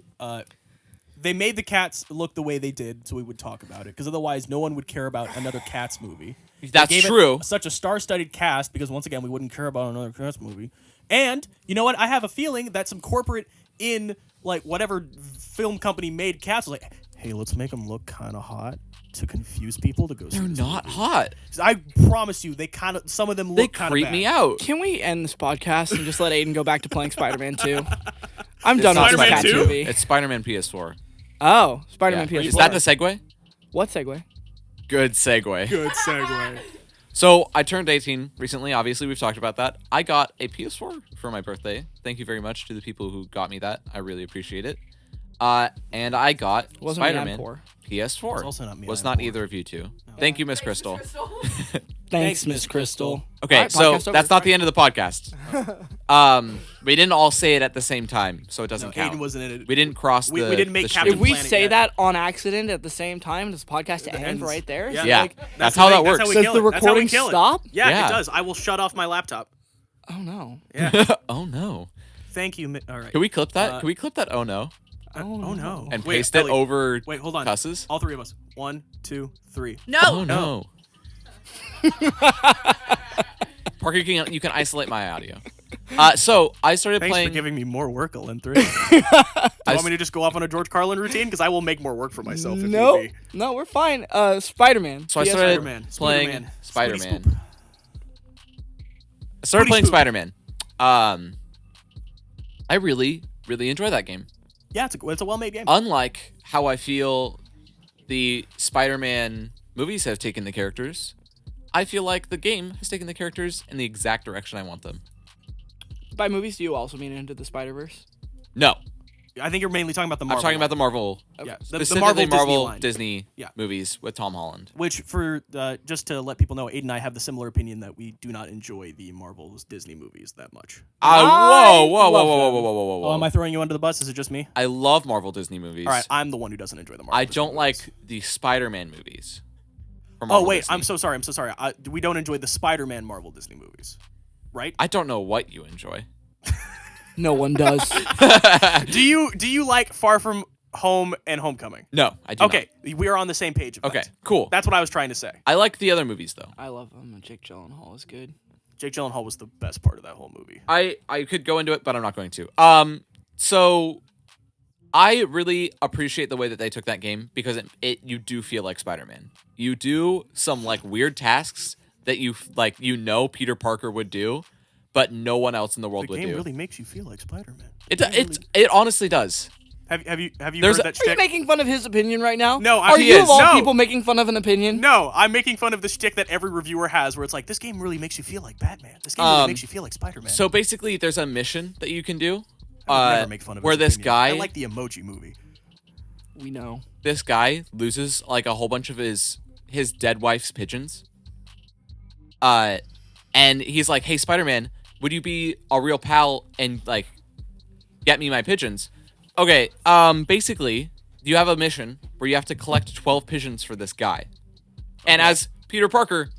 they made the Cats look the way they did, so we would talk about it. Because otherwise, no one would care about another Cats movie.
That's
They gave
true.
it such a star-studded cast because once again, we wouldn't care about another Cats movie. And you know what? I have a feeling that some corporate in like whatever film company made Cats was like, hey, let's make them look kind of hot to confuse people to go see
They're
this
not
movie.
hot.
I promise you, they kind of some of them
They
look kind of
creep
bad.
me out.
Can we end this podcast and just let Aiden go back to playing Spider-Man 2? I'm done with this
Spider-Man
Cat
2?
movie.
It's Spider-Man PS4.
Oh, Spider-Man
Yeah.
PS4.
Is that the segue?
What segue?
Good segue.
Good segue.
So I turned 18 recently. Obviously, we've talked about that. I got a PS4 for my birthday. Thank you very much to the people who got me that. I really appreciate it. And I got
Wasn't me, I'm
Spider-Man
poor.
PS4.
It's also not me,
Was
I'm
not
poor.
either of you two. Thank you, Miss Crystal.
Thanks, Miss Crystal.
Okay,
All right,
so
podcast over.
that's not the end of the podcast. We didn't all say it at the same time, so it doesn't count.
Aiden wasn't in it.
We didn't cross
We
the.
didn't make
the
Captain
If we
Planet
say
yet.
that on accident at the same time, does the podcast
It
end
ends.
right there?
Yeah,
Yeah,
Like,
that's how that works.
That's how we
Does
kill
the
it. That's how we
recording
kill it.
stop?
Yeah,
Yeah.
it does. I will shut off my laptop.
oh no.
Oh no!
Thank you. All right.
Can we clip that? Can we clip that? Oh no!
Oh no.
And
Wait,
paste it
Ellie,
over.
Wait, hold on.
cusses?
All three of us. 1, 2, 3.
Oh no! Parker, you can isolate my audio. So I started
Thanks
playing.
for giving me more work, Ellen 3. Do you want me to just go off on a George Carlin routine? Because I will make more work for myself. If
No,
need be.
no, we're fine. Spider-Man.
So I
PS4.
started
Spider-Man.
playing
Spider-Man.
Spider-Man.
Spoody
I started
Spoody
playing
spoop.
Spider-Man. I really, really enjoy that game.
Yeah, it's a well-made game.
Unlike how I feel the Spider-Man movies have taken the characters, I feel like the game has taken the characters in the exact direction I want them.
By movies, do you also mean Into the Spider-Verse?
No,
I think you're mainly talking about the Marvel.
I'm talking about the Marvel,
Yeah,
specifically Marvel
line.
Disney
Yeah.
movies with Tom Holland.
Which, for just to let people know, Aiden and I have the similar opinion that we do not enjoy the Marvel's Disney movies that much.
Whoa,
I
whoa, whoa,
love
whoa, whoa,
them.
whoa, whoa, whoa, whoa.
Oh, am I throwing you under the bus? Is it just me?
I love Marvel Disney movies.
All right, I'm the one who doesn't enjoy the Marvel.
I
Disney
don't
movies.
like the Spider-Man movies. from
Oh
Marvel
wait,
Disney.
I'm so sorry. We don't enjoy the Spider-Man Marvel Disney movies, right?
I don't know what you enjoy.
No one does.
Do you like Far From Home and Homecoming?
No, I do
Okay, we are on the same page. Of
not. Okay,
that.
cool.
That's what I was trying to say.
I like the other movies though.
I love them. Jake Gyllenhaal is good.
Jake Gyllenhaal was the best part of that whole movie.
I could go into it, but I'm not going to. So I really appreciate the way that they took that game because you do feel like Spider-Man. You do some like weird tasks that Peter Parker would do, but no one else in the world
The
would
game
do.
really makes you feel like Spider-Man.
It honestly does.
Have you
There's
heard
a-
that
Are you
shtick?
making fun of his opinion right now?
No,
Are
he
you
is.
of all
No.
people making fun of an opinion?
No, I'm making fun of the shtick that every reviewer has, where it's like, this game really makes you feel like Batman. This game really makes you feel like Spider-Man.
So basically, there's a mission that you can do
I would never make fun of
where
his
this
opinion.
guy,
I like the Emoji Movie.
We know.
this guy loses like a whole bunch of his dead wife's pigeons. And he's like, "Hey, Spider-Man, would you be a real pal and like get me my pigeons?" Okay, basically, you have a mission where you have to collect 12 pigeons for this guy. And as Peter Parker,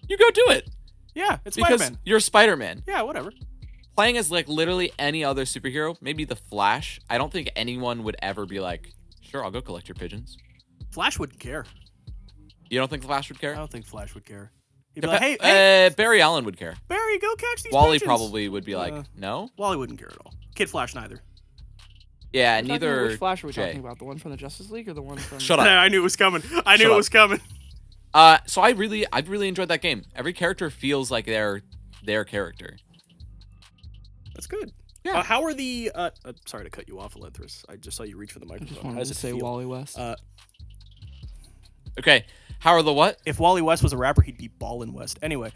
you go do it.
Yeah, it's
Because
Spider-Man.
you're Spider-Man.
Yeah, whatever.
Playing as like literally any other superhero, maybe the Flash, I don't think anyone would ever be like, "Sure, I'll go collect your pigeons."
Flash wouldn't care.
You don't think the Flash would
I
care?
don't think Flash would care. He'd be like, hey,
Barry Allen would care.
Barry, go catch these
Wally
pigeons.
probably would be like, "No."
Wally wouldn't care at all. Kid Flash neither.
Yeah,
Talking about
neither.
which Flash are we
Jay.
talking about? The one from the Justice League or the one from?
Shut up.
I knew it was coming. I knew
Shut
it
up.
was coming.
So I really enjoyed that game. Every character feels like their character.
That's good.
Yeah.
How are the? Sorry to cut you off, Elethris. I just saw you reach for the
I
microphone.
just
How
wanted
does
to
it
say
feel?
Wally West.
Okay, how are the what?
If Wally West was a rapper, he'd be Ballin' West. Anyway,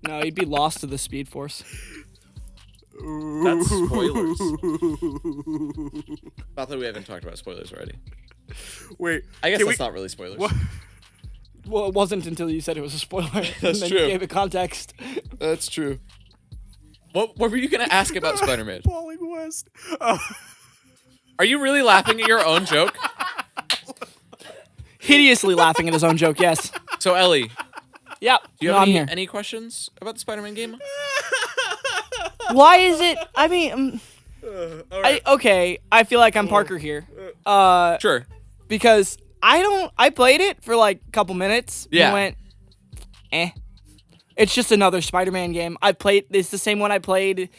No, he'd be lost to the Speed Force.
That's spoilers. Not that we haven't talked about spoilers already.
wait.
I guess
can
that's
we-
not really spoilers.
What?
Well, it wasn't until you said it was a spoiler.
That's
and then
true.
You gave it context.
That's true. What were you gonna ask about Spider-Man?
Ballin' West.
Are you really laughing at your own joke?
Hideously laughing at his own joke. Yes.
So Ellie,
Yep.
do you
No,
have
I'm here.
any questions about the Spider-Man game?
Why is it? I mean, okay. I feel like I'm Parker here.
Sure.
Because I played it for like a couple minutes.
Yeah.
And went, eh. It's just another Spider-Man game. It's the same one I played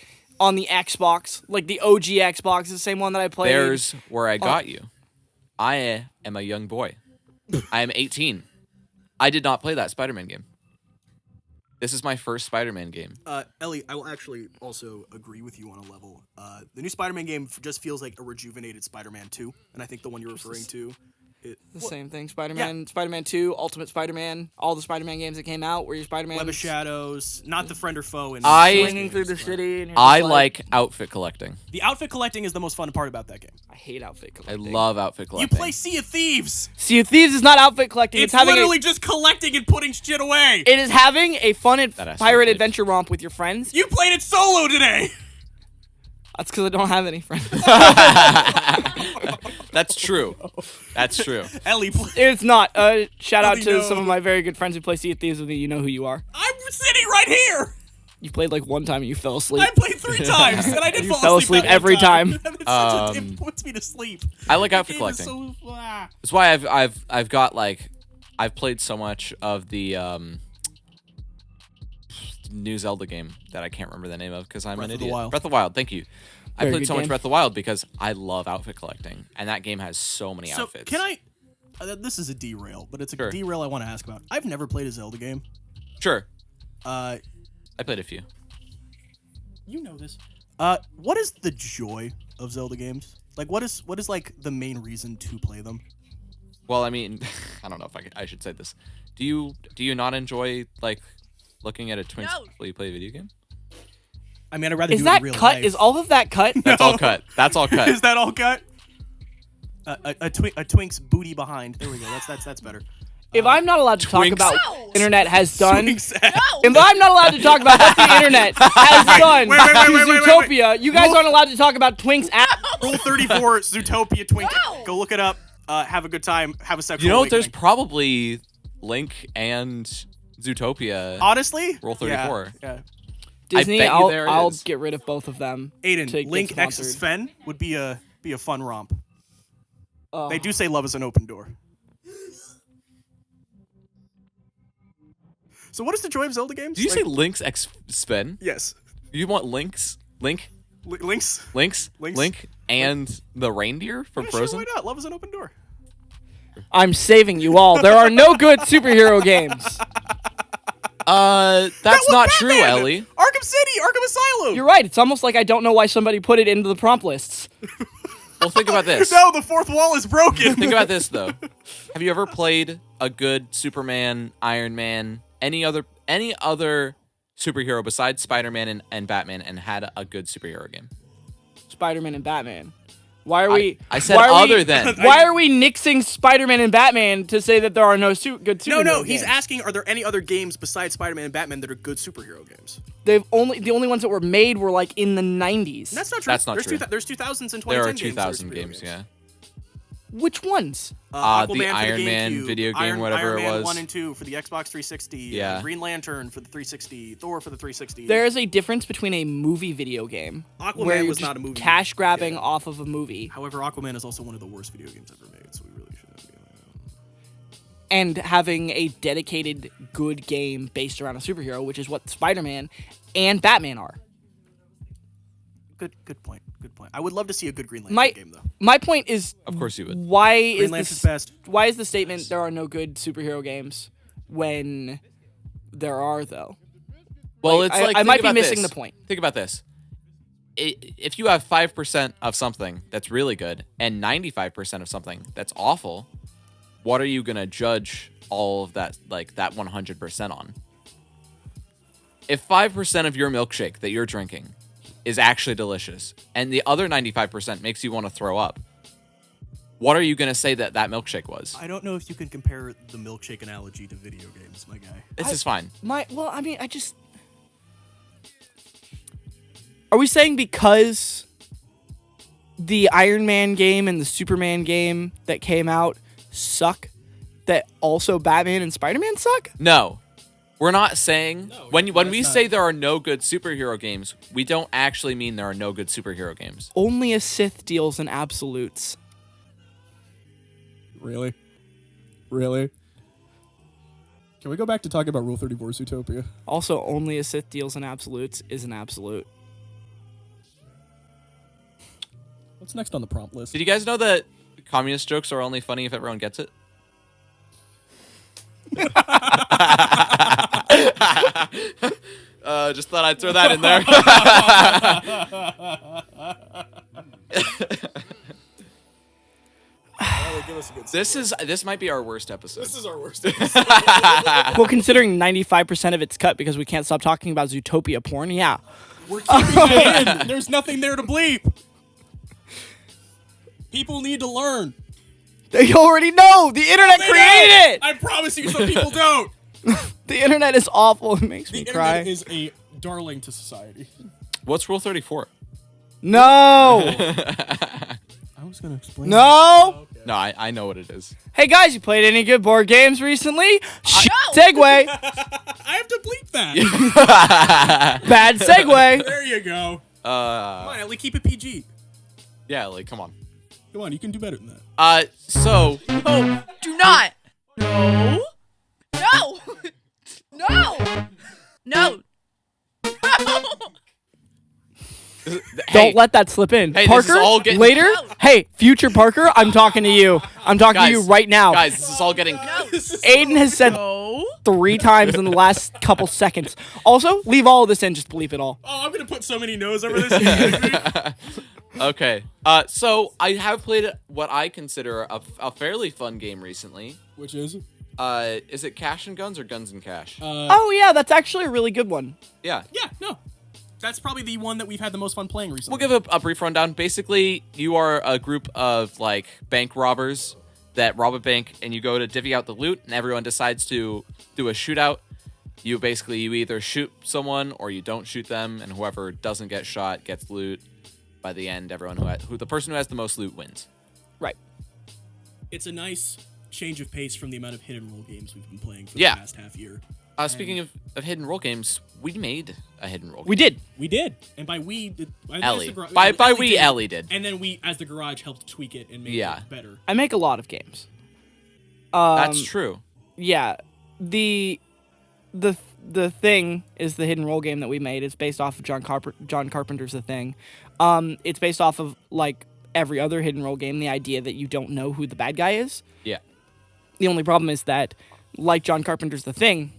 on the Xbox, like the OG Xbox. It's the same one that I played.
There's where I got you. I am a young boy. I am 18. I did not play that Spider-Man game. This is my first Spider-Man game.
Ellie, I will actually also agree with you on a level. The new Spider-Man game just feels like a rejuvenated Spider-Man 2, and I think the one you're referring to.
the same thing. Spider-Man, Spider-Man 2, Ultimate Spider-Man, all the Spider-Man games that came out where you're Spider-Man.
Web of Shadows, not the friend or foe. And
swinging through the city. And you're
I
just
like outfit collecting.
The outfit collecting is the most fun part about that game.
I hate outfit
I
collecting.
love outfit
You
collecting.
play Sea of Thieves.
Sea of Thieves is not outfit collecting.
It's
having
literally just collecting and putting shit away.
It is having a fun
That has to be
pirate
played.
adventure romp with your friends.
You played it solo today.
That's because I don't have any friends.
That's true. That's true.
Ellie,
It's not. Shout out
Ellie,
to
no.
some of my very good friends who play Sea of Thieves with me. You know who you are.
I'm sitting right here.
You played like one time and you fell asleep.
I played 3 times, and I did
You
fall
fell
asleep
asleep
that
every
one
time.
It puts me to sleep.
I like outfit
It is
collecting.
so,
That's why I've got like I've played so much of the new Zelda game that I can't remember the name of because I'm
Breath
an
of the
idiot.
Wild.
Breath of the Wild. Thank you. I
Very
played
good
so much
game.
Breath of the Wild because I love outfit collecting, and that game has so many
so
outfits.
can I? This is a derail, but it's a
Sure.
derail I want to ask about. I've never played a Zelda game.
Sure.
Uh,
I played a few.
you know this. What is the joy of Zelda games? Like, what is like the main reason to play them?
Well, I mean, I don't know if I should say this. Do you not enjoy like looking at a twin while you play a video game?
I mean, I'd rather
Is
do it
that
in real
cut?
life.
Is all of that cut?
That's all cut. That's all cut.
Is that all cut? A twink's booty behind. There we go. That's better.
If I'm not allowed to talk
Twinks.
about what the internet has done, if
Twink's
I'm not allowed to talk about what the internet has done
wait,
to Zootopia, you guys aren't allowed to talk about Twink's ass.
Rule 34, Zootopia Twink. Go look it up. Have a good time. Have a sexual
You know, there's
awakening.
probably Link and Zootopia.
Honestly,
Rule 34.
Yeah.
Disney,
bet you there it
I'll
is.
get rid of both of them.
Aiden,
to get
Link X
sponsored.
Sven would be a fun romp.
Oh.
They do say love is an open door. So what is the joy of Zelda games?
Did you say Link's X Sven?
yes?
You want Link,
Links?
Link,
Links?
and the reindeer from
Yeah,
Frozen?
Sure, why not? Love is an open door.
I'm saving you all. There are no good superhero games.
That's
was
not true,
Batman!
Ellie.
Arkham City, Arkham Asylum.
You're right. It's almost like I don't know why somebody put it into the prompt lists.
Well, think about this.
No, the fourth wall is broken.
Think about this though. Have you ever played a good Superman, Iron Man, any other superhero besides Spider-Man and Batman and had a good superhero game?
Spider-Man and Batman. Why are we?
I said
why are
other
we,
than.
Why are we nixing Spider-Man and Batman to say that there are no good superhero
No,
games?
he's asking, are there any other games besides Spider-Man and Batman that are good superhero games?
The only ones that were made were like in the 90s.
That's not true.
That's not true.
There's 2000s and 2010
There are
games.
2000 games, yeah.
Which ones?
The
Aquaman for
Iron Man
GameCube,
video game, whatever
Iron
it
Man
was.
1 and 2 for the Xbox 360.
Yeah.
Green Lantern for the 360. Thor for the 360.
There is a difference between a movie video game,
Aquaman
where you're
was
just
not a movie.
cash grabbing off of a movie,
However, Aquaman is also one of the worst video games ever made, so we really shouldn't be.
and having a dedicated good game based around a superhero, which is what Spider-Man and Batman are.
Good point. Good point. I would love to see a good Green Lantern
My
game, though.
my point is,
Of course you would.
why
Green
is
Lantern's
this
best.
why is the statement there are no good superhero games when there are though?
Well,
Like,
it's like
I
think
might be
about
missing
this.
the point.
Think about this. If you have 5% of something that's really good and 95% of something that's awful, what are you gonna judge all of that, like that 100% on? If 5% of your milkshake that you're drinking is actually delicious and the other 95% makes you want to throw up, what are you gonna say that milkshake was?
I don't know if you can compare the milkshake analogy to video games, my guy.
This is fine.
Are we saying because the Iron Man game and the Superman game that came out suck, that also Batman and Spider-Man suck?
No. We're not saying when
that's
we
not-
say there are no good superhero games, we don't actually mean there are no good superhero games.
Only a Sith deals in absolutes.
Really? Really? Can we go back to talking about Rule 34 Zootopia?
Also, only a Sith deals in absolutes is an absolute.
What's next on the prompt list?
Did you guys know that communist jokes are only funny if everyone gets it? Just thought I'd throw that in there. This might be our worst episode.
This is our worst.
Well, considering 95% of it's cut because we can't stop talking about Zootopia porn, yeah.
We're keeping it in. There's nothing there to bleep. People need to learn.
They already know! The internet
They
created
don't.
it!
I promise you, some people don't.
The internet is awful. It makes
The
me
internet
cry.
is a darling to society.
What's Rule 34?
No!
I was gonna explain.
No!
No, I know what it is.
Hey guys, you played any good board games recently? Segue!
I have to bleep that.
Bad segue!
There you go. Come on, Ellie, keep it PG.
Yeah, like, come on.
Come on, you can do better than that.
So
No, do not. No. No. No. No.
Don't let that slip in.
Hey, this
Parker,
is all getting-
later? Hey, future Parker, I'm talking to you. I'm talking to you right now.
Guys, this is all getting.
Aiden has said
No.
3 times in the last couple seconds. Also, leave all of this in, just bleep it all.
Oh, I'm gonna put so many no's over this.
Okay. So I have played what I consider a fairly fun game recently.
Which is?
Is it Cash and Guns or Guns and Cash?
Oh yeah, that's actually a really good one.
Yeah.
Yeah, no. That's probably the one that we've had the most fun playing recently.
We'll give a brief rundown. Basically, you are a group of like bank robbers that rob a bank, and you go to divvy out the loot, and everyone decides to do a shootout. You either shoot someone or you don't shoot them, and whoever doesn't get shot gets loot. By the end, everyone the person who has the most loot wins.
Right.
It's a nice change of pace from the amount of hidden role games we've been playing for
Yeah.
the past half year.
Speaking of hidden role games, we made a hidden role game.
We did.
We did, and by we, I think
Ellie.
it's the gar-
By
Ellie
we,
did.
Ellie did.
And then we, as the garage, helped tweak it and make
Yeah.
it better.
I make a lot of games.
That's true.
Yeah. The Thing is the hidden role game that we made. It's based off of John Carpenter's The Thing. It's based off of like every other hidden role game, the idea that you don't know who the bad guy is.
Yeah.
The only problem is that, like John Carpenter's The Thing,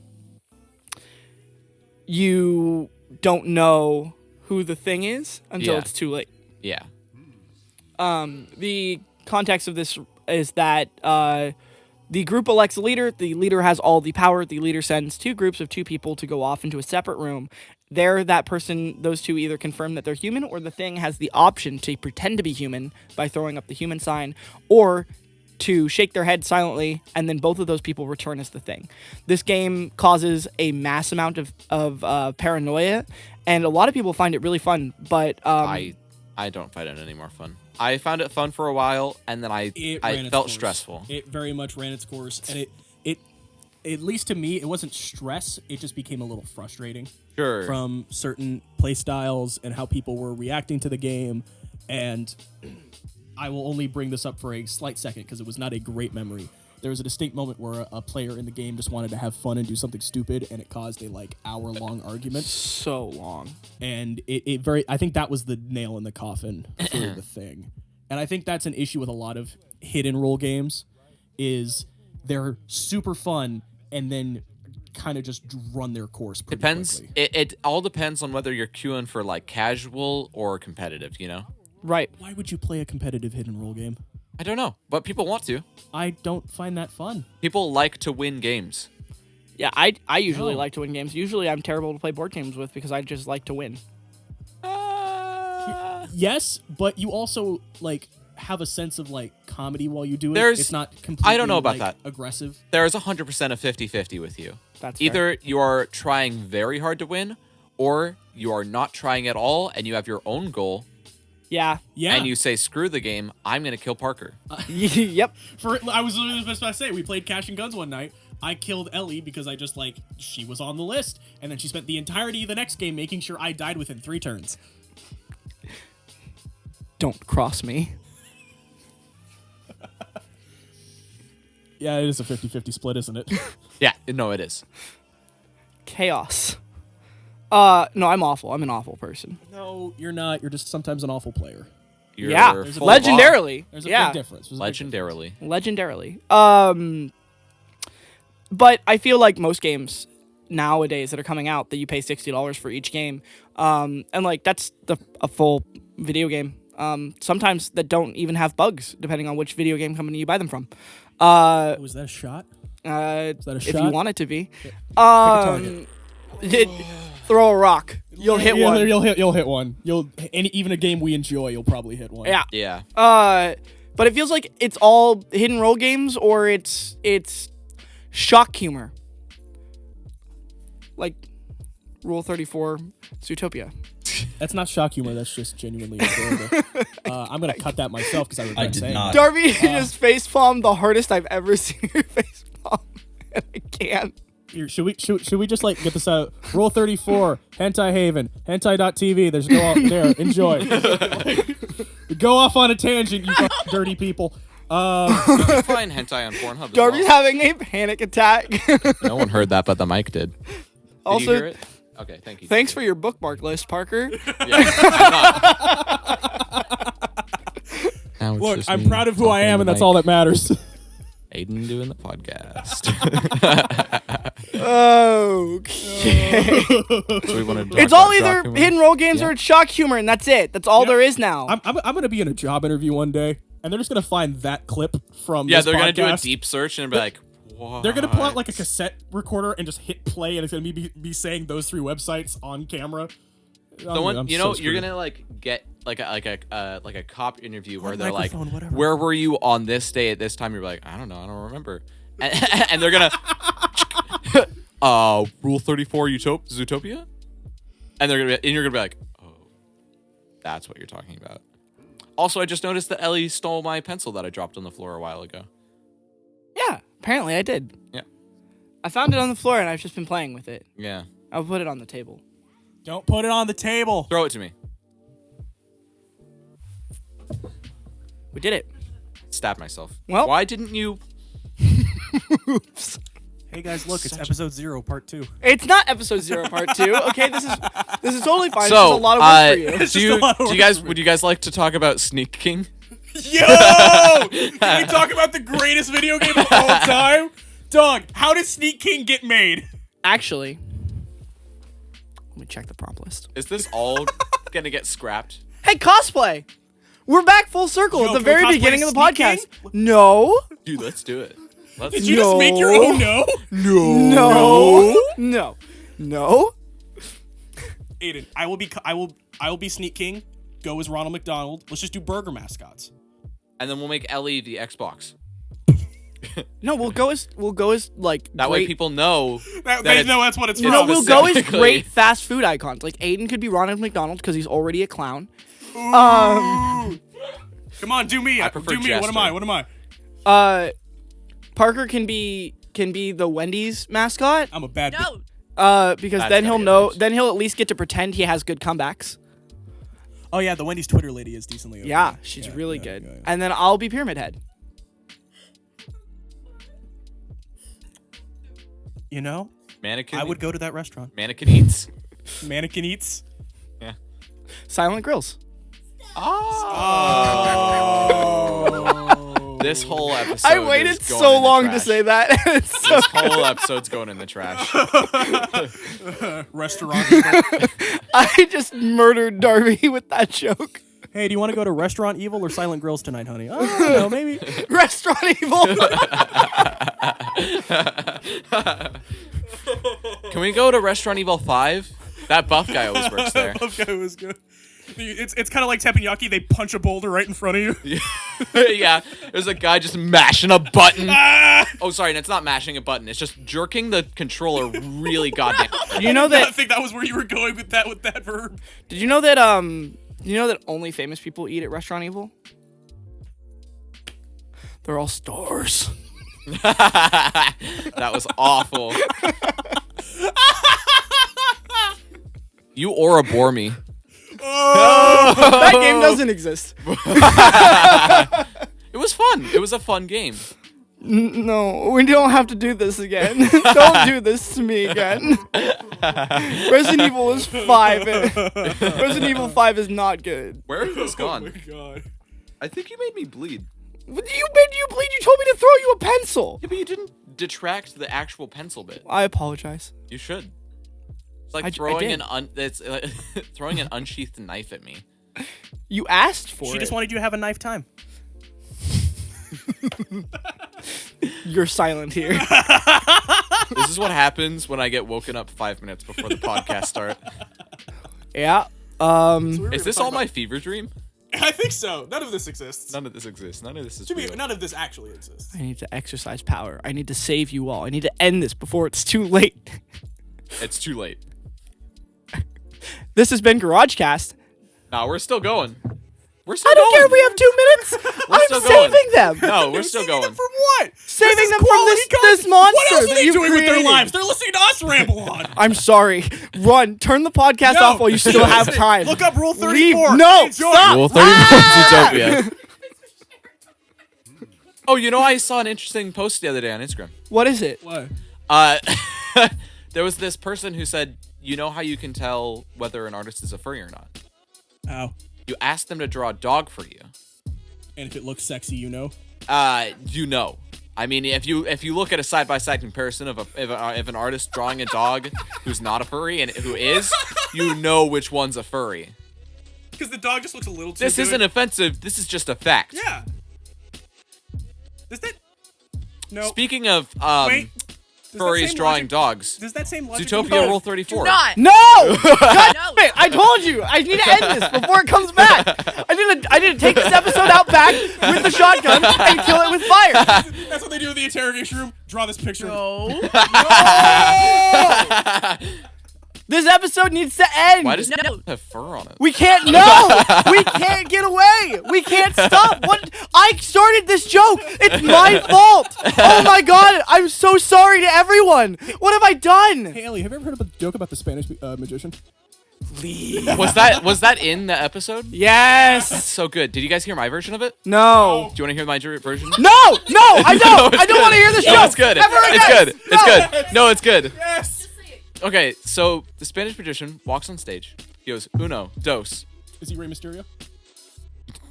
you don't know who the thing is until
Yeah.
it's too late.
Yeah.
The context of this is that The group elects a leader. The leader has all the power. The leader sends 2 groups of 2 people to go off into a separate room. There, those 2 either confirm that they're human, or the thing has the option to pretend to be human by throwing up the human sign, or to shake their head silently, and then both of those people return as the thing. This game causes a mass amount of paranoia, and a lot of people find it really fun, but
I don't find it any more fun. I found it fun for a while, and then I felt stressful.
It very much ran its course, and it at least to me, it wasn't stress. It just became a little frustrating.
Sure.
From certain play styles and how people were reacting to the game, and I will only bring this up for a slight second because it was not a great memory. There was a distinct moment where a player in the game just wanted to have fun and do something stupid, and it caused a hour-long argument.
So long.
And I think that was the nail in the coffin for the thing. And I think that's an issue with a lot of hidden role games, is they're super fun and then kind of just run their course pretty
Depends.
quickly.
It all depends on whether you're queuing for casual or competitive,
Right.
Why would you play a competitive hidden role game?
I don't know, but people want to.
I don't find that fun.
People like to win games.
Yeah, I usually
No.
like to win games. Usually I'm terrible to play board games with because I just like to win.
Yes, but you also have a sense of comedy while you do it.
There's-
It's not completely
I don't know about that.
aggressive.
There is 100% of 50-50 with you.
That's fair.
Either you are trying very hard to win, or you are not trying at all and you have your own goal,
Yeah.
Yeah.
and you say, screw the game, I'm going to kill Parker.
Yep.
I was just about to say, we played Cash and Guns one night. I killed Ellie because I just she was on the list, and then she spent the entirety of the next game making sure I died within 3 turns.
Don't cross me.
Yeah, it is a 50-50 split, isn't it?
Yeah, no, it is.
Chaos. No, I'm awful. I'm an awful person.
No, you're not. You're just sometimes an awful player.
You're
Yeah.
full of
Legendarily.
There's a
Yeah.
big difference.
Legendarily.
Legendarily. But I feel like most games nowadays that are coming out that you pay $60 for each game, and that's a full video game. Sometimes that don't even have bugs, depending on which video game company you buy them from.
Was that a shot?
If you
shot?
want it to be.
target.
Throw a rock. You'll hit
Yeah,
one.
You'll hit one. Even a game we enjoy, you'll probably hit one.
Yeah.
Yeah.
But it feels like it's all hidden role games, or it's shock humor. Like Rule 34, Zootopia.
That's not shock humor. That's just genuinely enjoyable. I'm gonna cut that myself because I regret
did
saying
not.
that.
Darby just facepalmed the hardest I've ever seen her facepalm, and I can't.
Here, should we just get this out? Rule 34, Hentai Haven, hentai.tv. There's no there. Enjoy. Go off on a tangent, you fucking dirty people.
You can find hentai on Pornhub.
Darby's
as well.
having a panic attack.
No one heard that, but the mic did. Did
Also,
you hear it? Okay, thank you.
thanks for your bookmark list, Parker.
Yeah, Now it's
Look,
just
I'm
me
proud of who I
talking
am,
to
and that's
the
all
mic.
that matters.
Aiden doing the podcast.
Okay.
So we want to
It's all either hidden role games or it's shock humor, and that's it. That's all there is now.
I'm gonna be in a job interview one day, and they're just gonna find that clip from
Yeah,
this
they're gonna do a
podcast.
deep search and be like, what?
They're gonna pull out a cassette recorder and just hit play, and it's gonna be saying those 3 websites on camera.
Someone,
I'm
you're
so screwed.
gonna get like a cop interview where they're like,
microphone, whatever.
where were you on this day at this time? You're like, I don't know, I don't remember. And they're gonna, Rule 34 Zootopia, and you're gonna be like, oh, that's what you're talking about. Also, I just noticed that Ellie stole my pencil that I dropped on the floor a while ago.
Yeah, apparently I did.
Yeah.
I found it on the floor, and I've just been playing with it.
Yeah.
I'll put it on the table.
Don't put it on the table.
Throw it to me.
We did it.
Stab myself.
Well-
why didn't you?
Oops.
Hey guys, look, it's episode 0, part 2.
It's not episode 0, part 2. Okay, this is totally fine.
So,
this is a lot of work for you.
It's
do
just
you,
a lot of
do you
work
guys
for me.
would you guys like to talk about Sneak King?
Yo! Can we talk about the greatest video game of all time? Dog, how did Sneak King get made?
Actually, let me check the prompt list.
Is this all gonna get scrapped?
Hey, cosplay! We're back full circle
Yo,
at the
can we
very
cosplay
beginning of the
Sneak
podcast.
King?
No.
Dude, let's do it.
Did you just make your own no?
No.
Aiden, I will be Sneak King. Go as Ronald McDonald. Let's just do burger mascots.
And then we'll make Ellie the Xbox.
No, we'll go as like
That way people know
They know that's what it's from.
No, we'll go as
specifically-
great fast food icons. Like Aiden could be Ronald McDonald because he's already a clown.
Come on, do me.
I prefer
do me.
Jester.
What am I?
Parker can be the Wendy's mascot.
I'm a bad
No.
Because
That's
then
gotta
he'll
get
know.
fixed.
Then he'll at least get to pretend he has good comebacks.
Oh yeah, the Wendy's Twitter lady is decently okay.
Yeah, she's really good.
yeah.
And then I'll be Pyramid Head.
You know,
Mannequin.
I would go to that restaurant.
Mannequin eats.
Mannequin eats.
Yeah.
Silent Grills.
Oh.
This whole episode.
I waited
is going
so
in the
long to
trash.
say that. It's so
This whole episode's going in the trash.
Restaurant.
I just murdered Darby with that joke.
Hey, do you want to go to Restaurant Evil or Silent Grills tonight, honey? Oh, I don't know, maybe.
Restaurant Evil.
Can we go to Restaurant Evil 5? That buff guy always works there.
Buff guy was good. It's kind of like teppanyaki. They punch a boulder right in front of you.
Yeah, there's a guy just mashing a button. Oh, sorry, and it's not mashing a button. It's just jerking the controller really goddamn.
You know
I
that?
think that was where you were going with that verb.
Did you know that? You know that only famous people eat at Restaurant Evil? They're all stars.
That was awful. You Aura bore me.
That game doesn't exist.
It was fun. It was a fun game.
No, we don't have to do this again. Don't do this to me again. Resident Evil is 5. Resident Evil 5 is not good.
Where have this
Oh my
gone?
god.
I think you made me bleed.
What do you made you bleed? You told me to throw you a pencil.
Yeah, but you didn't detract the actual pencil bit.
I apologize.
You should. It's like
I
throwing
did.
throwing an unsheathed knife at me.
You asked for
She
it.
just wanted you to have a knife time.
You're silent here.
This is what happens when I get woken up 5 minutes before the podcast start.
Yeah.
Is this all my fever dream?
I think so. None of this exists.
None of this exists. None of this is
To me,
real.
none of this actually exists.
I need to exercise power. I need to save you all. I need to end this before it's too late.
It's too late.
This has been Garagecast.
No, we're still going. We're still
I don't
going.
care if we have 2 minutes.
We're
I'm
still going.
saving them.
No, we're still
Saving
going.
them from what?
Saving
This is
them from
quality
this
content.
monster
What else are
that
they
you've
doing with their
created.
lives? They're listening to us ramble on.
I'm sorry. Run. Turn the podcast off while you still have time.
Look up Rule
Leave.
34.
No.
Enjoy.
Stop.
Rule 34 Zootopia. Oh, you know, I saw an interesting post the other day on Instagram.
What is it?
What?
There was this person who said, you know how you can tell whether an artist is a furry or not?
Ow.
You ask them to draw a dog for you.
And if it looks sexy, you know.
You know. I mean, if you look at a side-by-side comparison of an artist drawing a dog who's not a furry and who is, you know which one's a furry.
Because the dog just looks a little too
This
good.
isn't offensive. This is just a fact.
Yeah. Does that... No.
Speaking of
Wait. Does that
furries
same
drawing
logic-
dogs,
Does that same logic...
Zootopia Rule 34.
Do not.
No! God
No.
damn it! I told you! I need to end this before it comes back! I need to take this episode out back with the shotgun and kill it with fire!
That's what they do in the interrogation room. Draw this picture.
No.
This episode needs to end!
Why does it
No.
have fur on it?
We can't, no! We can't get away! We can't stop! What? I started this joke! It's my fault! Oh my god! I'm so sorry to everyone! What have I done?
Hey, Ellie, have you ever heard of a joke about the Spanish magician?
Was that in the episode?
Yes!
So good. Did you guys hear my version of it?
No!
Do you want to hear my version?
No! No! I don't!
it's
I don't
good.
want to hear this
No,
joke!
it's good.
Ever
It's
again.
good. It's good. No, it's good.
Yes!
Okay, so the Spanish magician walks on stage. He goes, uno, dos.
Is he Rey Mysterio?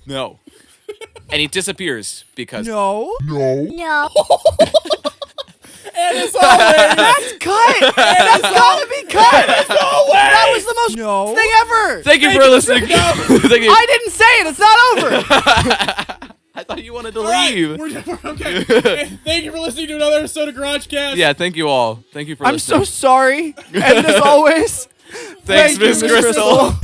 No. And he disappears because
No.
No.
And as always,
That's cut! That's gotta be cut! That was the most thing ever!
Thank you for listening. Thank you.
I didn't say it! It's not over!
thought you wanted to
All right,
leave.
we're okay. Hey, thank you for listening to another episode of Garagecast.
Yeah, thank you all. Thank you for
I'm
listening.
so sorry. And as always,
Thanks,
thank you,
Miss
Miss
Crystal.
Crystal.